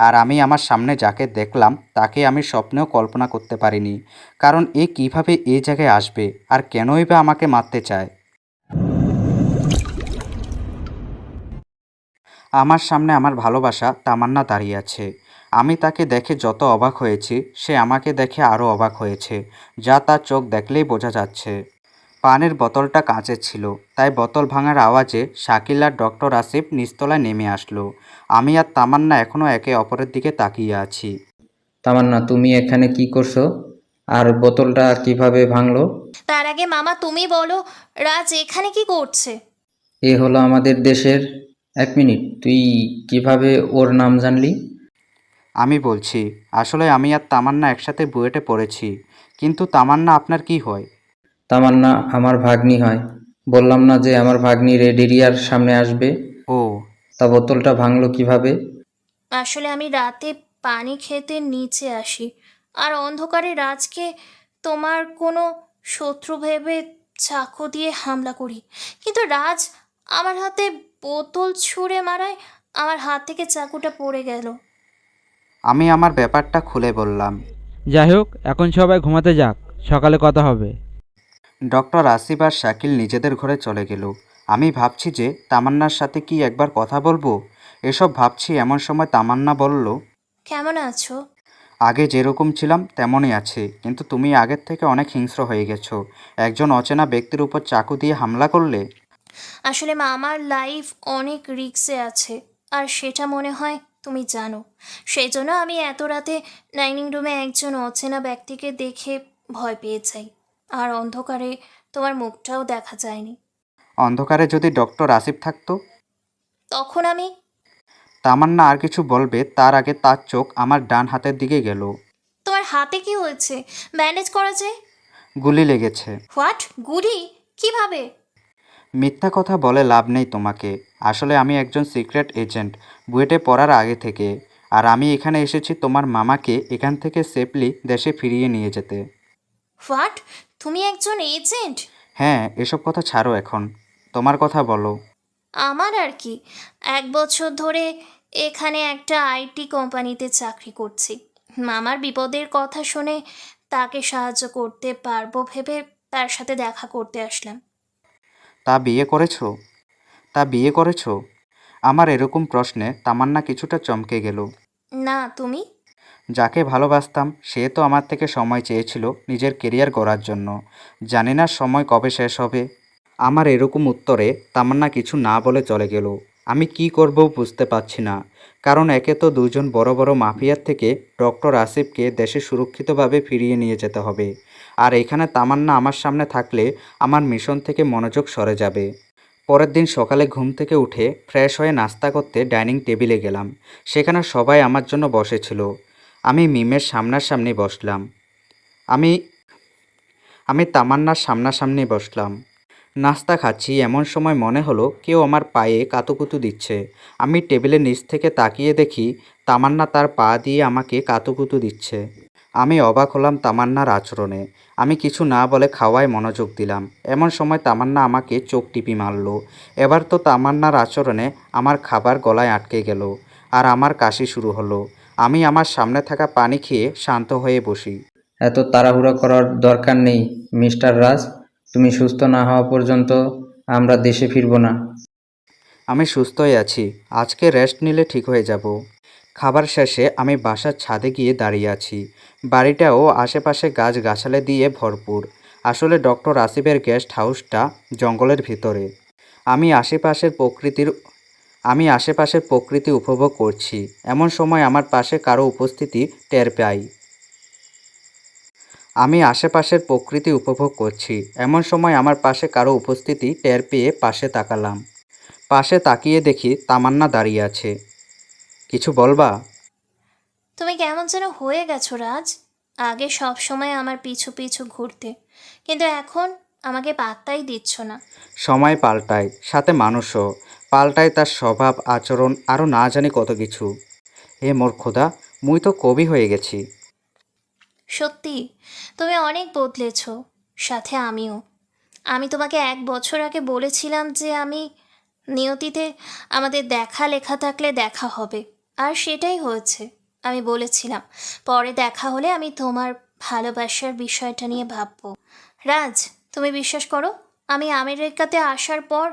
আর আমি আমার সামনে যাকে দেখলাম তাকে আমি স্বপ্নেও কল্পনা করতে পারিনি। কারণ এ কিভাবে এই জায়গায় আসবে, আর কেনই বা আমাকে মারতে চায়? আমার সামনে আমার ভালোবাসা তামান্না দাঁড়িয়ে আছে। আমি তাকে দেখে যত অবাক হয়েছি, সে আমাকে দেখে আরও অবাক হয়েছে, যা তার চোখ দেখলেই বোঝা যাচ্ছে। পানির বোতলটা কাঁচের ছিল, তাই বোতল ভাঙার আওয়াজে শাকিল আর ডক্টর আসিফ নিচতলায় নেমে আসলো। আমি আর তামান্না এখনও একে অপরের দিকে তাকিয়ে আছি। তামান্না, তুমি এখানে কি করছো? আর বোতলটা কিভাবে ভাঙলো? তার আগে মামা তুমি বলো, রাজ এখানে কি করছে? এ হলো আমাদের দেশের। এক মিনিট, তুই কিভাবে ওর নাম জানলি? আমি বলছি, আসলে আমি আর তামান্না একসাথে বুয়েটে পড়েছি। কিন্তু তামান্না আপনার কি হয়? তামান্না আমার ভাগ্নি হয়। বললাম না যে আমার ভাগ্নি রেড এরিয়ার সামনে আসবে? ও, তা বোতলটা ভাঙলো কিভাবে? আসলে আমি রাতে পানি খেতে নিচে আসি আর অন্ধকারে রাজকে তোমার কোনো শত্রু ভেবে চাকু দিয়ে হামলা করি, কিন্তু রাজ আমার হাতে বোতল ছুঁড়ে মারায় আমার হাত থেকে চাকুটা পড়ে গেল। আমি আমার ব্যাপারটা খুলে বললাম। যাই হোক, এখন সবাই ঘুমাতে যাক, সকালে কথা হবে। ডক্টর আসিফ আর শাকিল নিজেদের ঘরে চলে গেল। আমি ভাবছি যে তামান্নার সাথে কি একবার কথা বলবো। এসব ভাবছি এমন সময় তামান্না বলল, কেমন আছো? আগে যেরকম ছিলাম তেমনই আছি, কিন্তু তুমি আগের থেকে অনেক হিংস্র হয়ে গেছো। একজন অচেনা ব্যক্তির উপর চাকু দিয়ে হামলা করলে। আসলে মা, আমার লাইফ অনেক রিস্কে আছে, আর সেটা মনে হয় তুমি জানো। সেই জন্য আমি এত রাতে ডাইনিং রুমে একজন অচেনা ব্যক্তিকে দেখে ভয় পেয়ে যাই, আর অন্ধকারে তোমার মুখটাও দেখা যায়নি। অন্ধকারে যদি ডক্টর আসিফ থাকতো? তখন আমি তামান্না আর কিছু বলবে তার আগে তার চোখ আমার ডান হাতের দিকে গেল। তোমার হাতে কি হয়েছে? ব্যান্ডেজ করা যায়। গুলি লেগেছে। হোয়াট? গুলি? কিভাবে? মিথ্যা কথা বলে লাভ নেই তোমাকে। আসলে আমি একজন সিক্রেট এজেন্ট, বুয়েটে পড়ার আগে থেকে। আর আমি এখানে এসেছি তোমার মামাকে এখান থেকে সেফলি দেশে ফিরিয়ে নিয়ে যেতে। হোয়াট? তুমি একজন এজেন্ট? হ্যাঁ, এসব কথা ছাড়ো এখন, তোমার কথা বলো। আমার আর কি, 1 বছর ধরে এখানে একটা আইটি কোম্পানিতে চাকরি করছি। মামার বিপদের কথা শুনে তাকে সাহায্য করতে পারবো ভেবে তার সাথে দেখা করতে আসলাম। তা বিয়ে করেছো? আমার এরকম প্রশ্নে তামান্না কিছুটা চমকে গেল। না, তুমি? যাকে ভালোবাসতাম সে তো আমার থেকে সময় চেয়েছিল নিজের কেরিয়ার গড়ার জন্য। জানি না সময় কবে শেষ হবে। আমার এরকম উত্তরে তামান্না কিছু না বলে চলে গেল। আমি কি করব বুঝতে পারছি না, কারণ একে তো দুজন বড় বড় মাফিয়ার থেকে ডক্টর আসিফকে দেশে সুরক্ষিতভাবে ফিরিয়ে নিয়ে যেতে হবে, আর এখানে তামান্না আমার সামনে থাকলে আমার মিশন থেকে মনোযোগ সরে যাবে। পরের দিন সকালে ঘুম থেকে উঠে ফ্রেশ হয়ে নাস্তা করতে ডাইনিং টেবিলে গেলাম। সেখানে সবাই আমার জন্য বসেছিল। আমি মিমের সামনাসামনি বসলাম। আমি আমি তামান্নার সামনাসামনি বসলাম। নাস্তা খাচ্ছি, এমন সময় মনে হলো কেউ আমার পায়ে কাতুকুতু দিচ্ছে। আমি টেবিলের নিচ থেকে তাকিয়ে দেখি তামান্না তার পা দিয়ে আমাকে কাতুকুতু দিচ্ছে। আমি অবাক হলাম তামান্নার আচরণে। আমি কিছু না বলে খাওয়ায় মনোযোগ দিলাম। এমন সময় তামান্না আমাকে চোখ টিপি মারল। এবার তো তামান্নার আচরণে আমার খাবার গলায় আটকে গেল, আর আমার কাশি শুরু হলো। আমি আমার সামনে থাকা পানি খেয়ে শান্ত হয়ে বসি। এত তাড়াহুড়ো করার দরকার নেই মিস্টার রাজ। তুমি সুস্থ না হওয়া পর্যন্ত আমরা দেশে ফিরব না। আমি সুস্থই আছি, আজকে রেস্ট নিলে ঠিক হয়ে যাব। খাবার শেষে আমি বাসার ছাদে গিয়ে দাঁড়িয়ে আছি। বাড়িটাও আশেপাশে গাছগাছালি দিয়ে ভরপুর। আসলে ডক্টর আসিফের গেস্ট হাউসটা জঙ্গলের ভিতরে। আমি আশেপাশের প্রকৃতি উপভোগ করছি। এমন সময় আমার পাশে কারো উপস্থিতি টের পাই। এমন সময় আমার পাশে কারো উপস্থিতি টের পেয়ে পাশে তাকালাম। পাশে তাকিয়ে দেখি তামান্না দাঁড়িয়ে আছে। কিছু বলবা? তুমি কেমন যেন হয়ে গেছো রাজ। আগে সব সময় আমার পিছু পিছু ঘুরতে, কিন্তু এখন আমাকে পাত্তাই দিচ্ছ না। সময় পাল্টায়, সাথে মানুষও পাল্টায়, তার স্বভাব আচরণ আরও না জানি কত কিছু। হে মোর খোদা, মুই তো কবি হয়ে গেছি। সত্যি, তুমি অনেক বদলেছ, সাথে আমিও। আমি তোমাকে 1 বছর আগে বলেছিলাম যে নিয়তিতে আমাদের দেখা লেখা থাকলে দেখা হবে, আর সেটাই হয়েছে। আমি বলেছিলাম পরে দেখা হলে আমি তোমার ভালোবাসার বিষয়টা নিয়ে ভাববো। রাজ, তুমি বিশ্বাস করো, আমি আমেরিকাতে আসার পর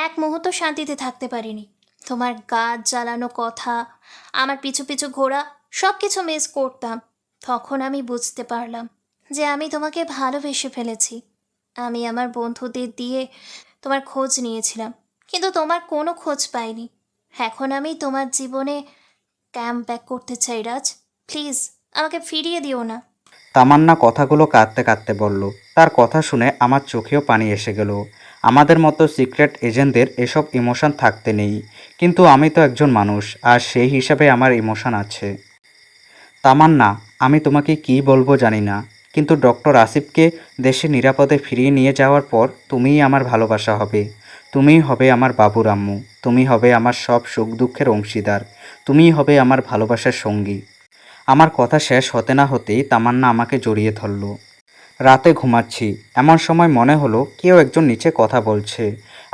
1 মুহূর্ত শান্তিতে থাকতে পারিনি। তোমার গাছ জ্বালানো কথা, আমার পিছু পিছু ঘোরা, সব কিছু মিস করতাম। তখন আমি বুঝতে পারলাম যে আমি তোমাকে ভালোবেসে ফেলেছি। আমি আমার বন্ধুদের দিয়ে তোমার খোঁজ নিয়েছিলাম, কিন্তু তোমার কোনো খোঁজ পাইনি। এখন আমি তোমার জীবনে ক্যাম্প ব্যাক করতে চাই রাজ। প্লিজ আমাকে ফিরিয়ে দিও না। তামান্না কথাগুলো কাঁদতে কাঁদতে বলল। তার কথা শুনে আমার চোখেও পানি এসে গেল। আমাদের মতো সিক্রেট এজেন্টদের এসব ইমোশন থাকতে নেই, কিন্তু আমি তো একজন মানুষ, আর সেই হিসাবে আমার ইমোশন আছে। তামান্না, আমি তোমাকে কি বলবো জানি না, কিন্তু ডক্টর আসিফকে দেশে নিরাপদে ফিরিয়ে নিয়ে যাওয়ার পর তুমিই আমার ভালোবাসা হবে। তুমিই হবে আমার বাবুর আম্মু, তুমি হবে আমার সব সুখ দুঃখের অংশীদার, তুমিই হবে আমার ভালোবাসার সঙ্গী। আমার কথা শেষ হতে না হতেই তামান্না আমাকে জড়িয়ে ধরল। রাতে ঘুমাচ্ছি, এমন সময় মনে হলো কেউ একজন নিচে কথা বলছে।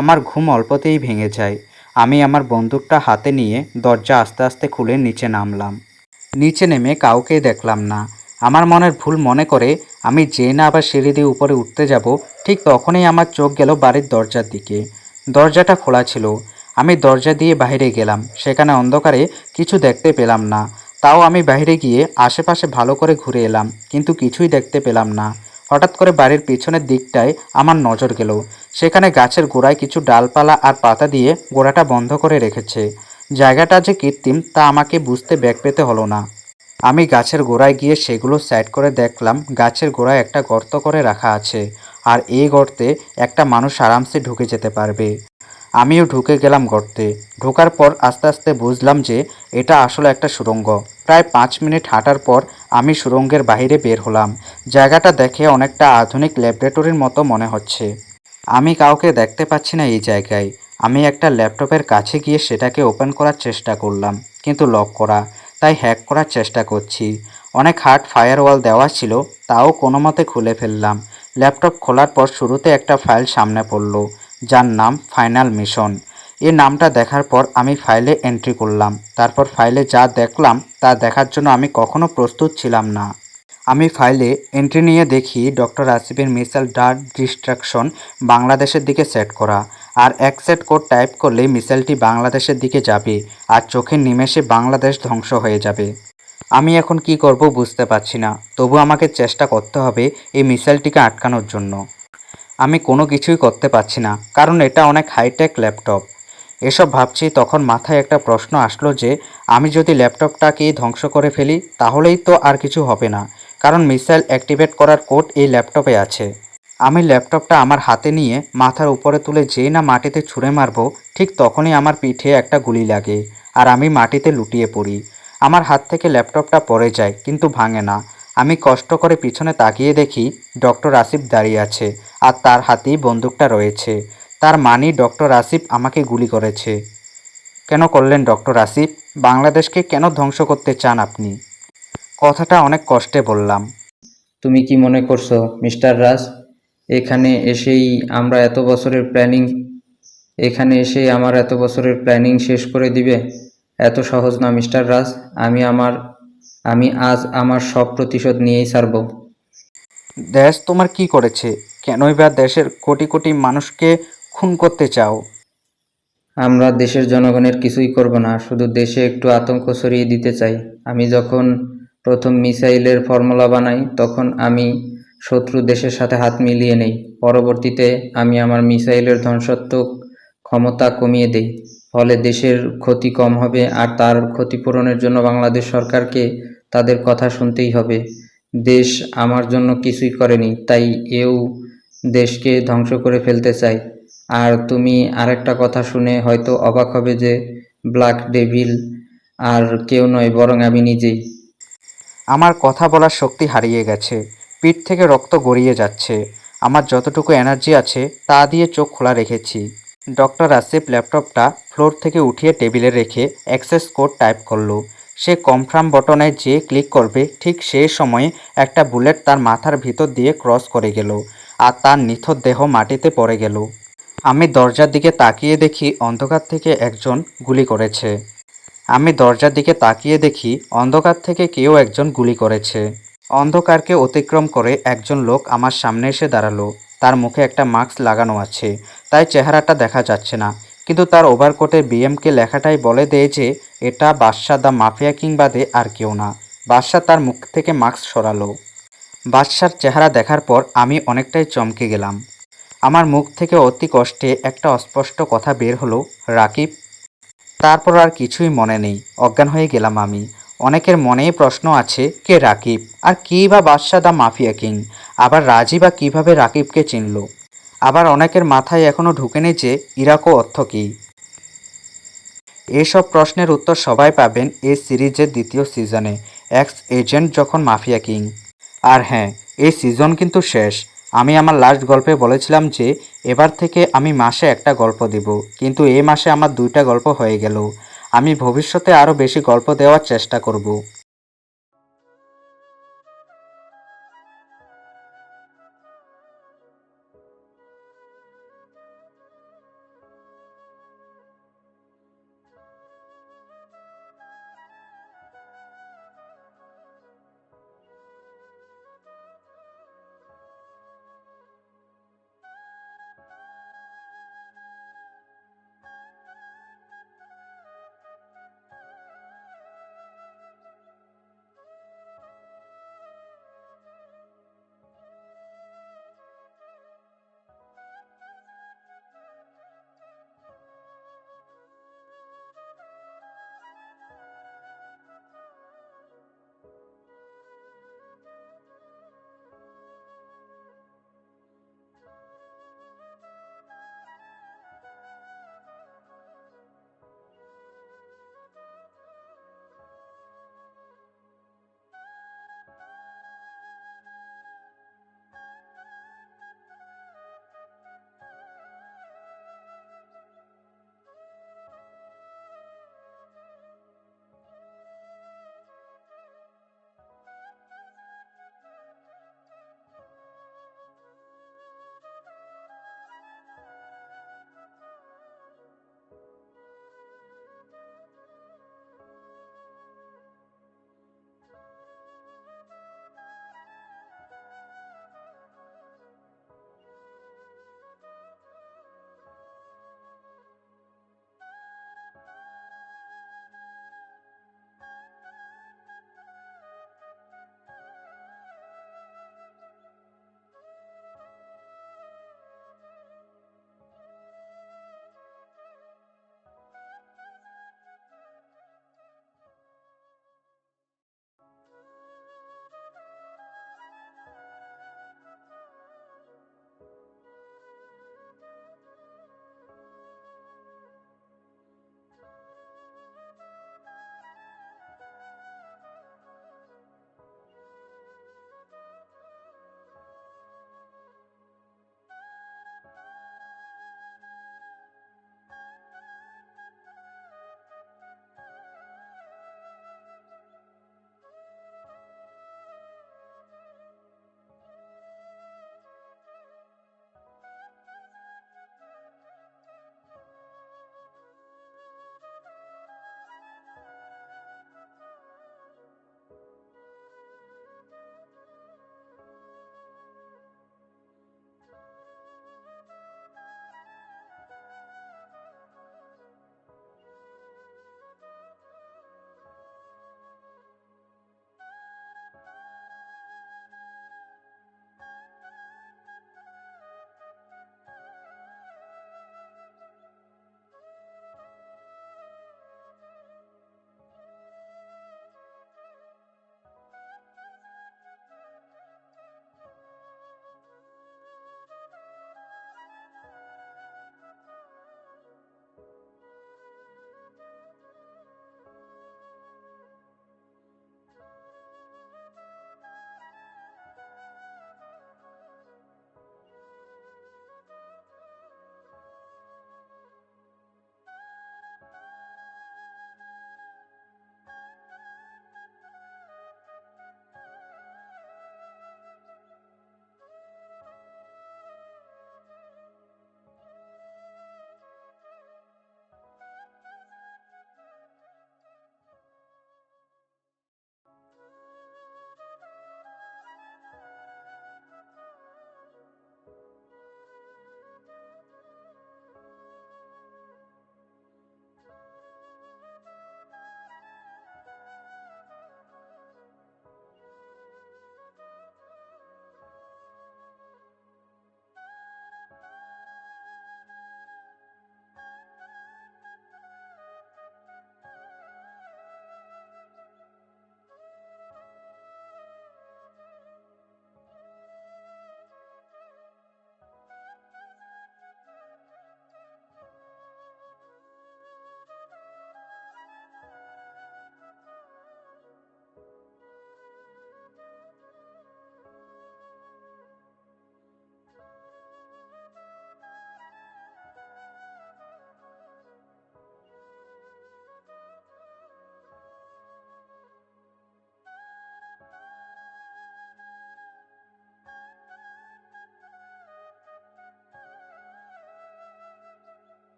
আমার ঘুম অল্পতেই ভেঙে যায়। আমি আমার বন্দুকটা হাতে নিয়ে দরজা আস্তে আস্তে খুলে নিচে নামলাম। নিচে নেমে কাউকেই দেখলাম না। আমার মনের ভুল মনে করে আমি যেই না আবার সিঁড়ি দিয়ে উপরে উঠতে যাব, ঠিক তখনই আমার চোখ গেল বাড়ির দরজার দিকে। দরজাটা খোলা ছিল। আমি দরজা দিয়ে বাইরে গেলাম। সেখানে অন্ধকারে কিছু দেখতে পেলাম না। তাও আমি বাইরে গিয়ে আশেপাশে ভালো করে ঘুরে এলাম, কিন্তু কিছুই দেখতে পেলাম না। হঠাৎ করে বাড়ির পিছনের দিকটায় আমার নজর গেল। সেখানে গাছের গোড়ায় কিছু ডালপালা আর পাতা দিয়ে গোড়াটা বন্ধ করে রেখেছে। জায়গাটা যে কৃত্রিম তা আমাকে বুঝতে বেগ পেতে হলো না। আমি গাছের গোড়ায় গিয়ে সেগুলো সাইড করে দেখলাম গাছের গোড়ায় একটা গর্ত করে রাখা আছে, আর এই গর্তে একটা মানুষ আরামসে ঢুকে যেতে পারবে। আমিও ঢুকে গেলাম গর্তে। ঢোকার পর আস্তে আস্তে বুঝলাম যে এটা আসলে একটা সুড়ঙ্গ। প্রায় 5 মিনিট হাঁটার পর আমি সুড়ঙ্গের বাইরে বের হলাম। জায়গাটা দেখে অনেকটা আধুনিক ল্যাবরেটরির মতো মনে হচ্ছে। আমি কাউকে দেখতে পাচ্ছি না এই জায়গায়। আমি একটা ল্যাপটপের কাছে গিয়ে সেটাকে ওপেন করার চেষ্টা করলাম, কিন্তু লক করা, তাই হ্যাক করার চেষ্টা করছি। অনেক হার্ড ফায়ারওয়াল দেওয়া ছিল, তাও কোনো মতে খুলে ফেললাম। ল্যাপটপ খোলার পর শুরুতে একটা ফাইল সামনে পড়ল, যার নাম ফাইনাল মিশন। এই নামটা দেখার পর আমি ফাইলে এন্ট্রি করলাম। তারপর ফাইলে যা দেখলাম তা দেখার জন্য আমি কখনো প্রস্তুত ছিলাম না। আমি ফাইলে এন্ট্রি নিয়ে দেখি ডক্টর আসিফের মিসাইল ডার্ট ডিস্ট্রাকশন বাংলাদেশের দিকে সেট করা, আর এক সেট কোড টাইপ করলেই মিসাইলটি বাংলাদেশের দিকে যাবে, আর চোখের নিমেষে বাংলাদেশ ধ্বংস হয়ে যাবে। আমি এখন কি করব বুঝতে পারছি না, তবু আমাকে চেষ্টা করতে হবে এই মিসাইলটিকে আটকানোর জন্য। আমি কোনো কিছুই করতে পারছি না, কারণ এটা অনেক হাইটেক ল্যাপটপ। এসব ভাবছি তখন মাথায় একটা প্রশ্ন আসলো যে আমি যদি ল্যাপটপটাকেই ধ্বংস করে ফেলি তাহলেই তো আর কিছু হবে না, কারণ মিসাইল অ্যাক্টিভেট করার কোড এই ল্যাপটপে আছে। আমি ল্যাপটপটা আমার হাতে নিয়ে মাথার উপরে তুলে যেই না মাটিতে ছুঁড়ে মারবো, ঠিক তখনই আমার পিঠে একটা গুলি লাগে, আর আমি মাটিতে লুটিয়ে পড়ি। আমার হাত থেকে ল্যাপটপটা পড়ে যায়, কিন্তু ভাঙে না। আমি কষ্ট করে পিছনে তাকিয়ে দেখি ডক্টর আসিফ দাঁড়িয়ে আছে, আর তার হাতেই বন্দুকটা রয়েছে। তার মানে ডক্টর আসিফ আমাকে গুলি করেছে। কেন করলেন ডক্টর আসিফ? বাংলাদেশকে কেন ধ্বংস করতে চান আপনি? কথাটা অনেক কষ্টে বললাম। তুমি কি মনে করছো মিস্টার রাজ এখানে এসেই আমরা এত বছরের প্ল্যানিং আমার এত বছরের প্ল্যানিং শেষ করে দিবে? এত সহজ না মিস্টার রাজ। আমি আজ আমার সব প্রতিশোধ নিয়েই ছাড়ব। দেশ তোমার কি করেছে? কেনই বা দেশের কোটি কোটি মানুষকে খুন করতে চাও? আমরা দেশের জনগণের কিছুই করব না, শুধু দেশে একটু আতঙ্ক ছড়িয়ে দিতে চাই। আমি যখন প্রথম মিসাইলের ফর্মুলা বানাই তখন আমি শত্রু দেশের সাথে হাত মিলিয়ে নেই। পরবর্তীতে আমি আমার মিসাইলের ধ্বংসাত্মক ক্ষমতা কমিয়ে দেই, ফলে দেশের ক্ষতি কম হবে, আর তার ক্ষতিপূরণের জন্য বাংলাদেশ সরকারকে তাদের কথা শুনতেই হবে। দেশ আমার জন্য কিছুই করেনি, তাই এও দেশকে ধ্বংস করে ফেলতে চায়। আর তুমি আরেকটা কথা শুনে হয়তো অবাক হবে যে ব্ল্যাক ডেভিল আর কেউ নয়, বরং আমি নিজেই। আমার কথা বলার শক্তি হারিয়ে গেছে, পিঠ থেকে রক্ত গড়িয়ে যাচ্ছে। আমার যতটুকু এনার্জি আছে তা দিয়ে চোখ খোলা রেখেছি। ডক্টর আসিফ ল্যাপটপটা ফ্লোর থেকে উঠিয়ে টেবিলে রেখে অ্যাক্সেস কোড টাইপ করলো। সে কনফার্ম বটনে যে ক্লিক করবে, ঠিক সেই সময়ে একটা বুলেট তার মাথার ভিতর দিয়ে ক্রস করে গেল, আর তার নিথর দেহ মাটিতে পড়ে গেল। আমি দরজার দিকে তাকিয়ে দেখি অন্ধকার থেকে একজন গুলি করেছে। অন্ধকার থেকে কেউ একজন গুলি করেছে। অন্ধকারকে অতিক্রম করে একজন লোক আমার সামনে এসে দাঁড়ালো। তার মুখে একটা মাস্ক লাগানো আছে, তাই চেহারাটা দেখা যাচ্ছে না, কিন্তু তার ওভারকোটে বিএমকে লেখাটাই বলে দেয় যে এটা বাদশা দ্য মাফিয়া কিং বাদে আর কেউ না। বাদশা তার মুখ থেকে মাস্ক সরালো। বাদশার চেহারা দেখার পর আমি অনেকটাই চমকে গেলাম। আমার মুখ থেকে অতি কষ্টে একটা অস্পষ্ট কথা বের হলো, রাকিব। তারপর আর কিছুই মনে নেই, অজ্ঞান হয়ে গেলাম আমি। অনেকের মনেই প্রশ্ন আছে, কে রাকিব, আর কী বা বাদশা দ্য মাফিয়া কিং? আবার রাজি বা কীভাবে রাকিবকে চিনল? আবার অনেকের মাথায় এখনও ঢুকেনি যে ইরাকো অর্থ কী। এইসব প্রশ্নের উত্তর সবাই পাবেন এই সিরিজের দ্বিতীয় সিজনে, এক্স এজেন্ট যখন মাফিয়া কিং। আর হ্যাঁ, এই সিজন কিন্তু শেষ। আমি আমার লাস্ট গল্পে বলেছিলাম যে এবার থেকে আমি মাসে একটা গল্প দেব, কিন্তু এই মাসে আমার 2টা গল্প হয়ে গেল। আমি ভবিষ্যতে আরও বেশি গল্প দেওয়ার চেষ্টা করব।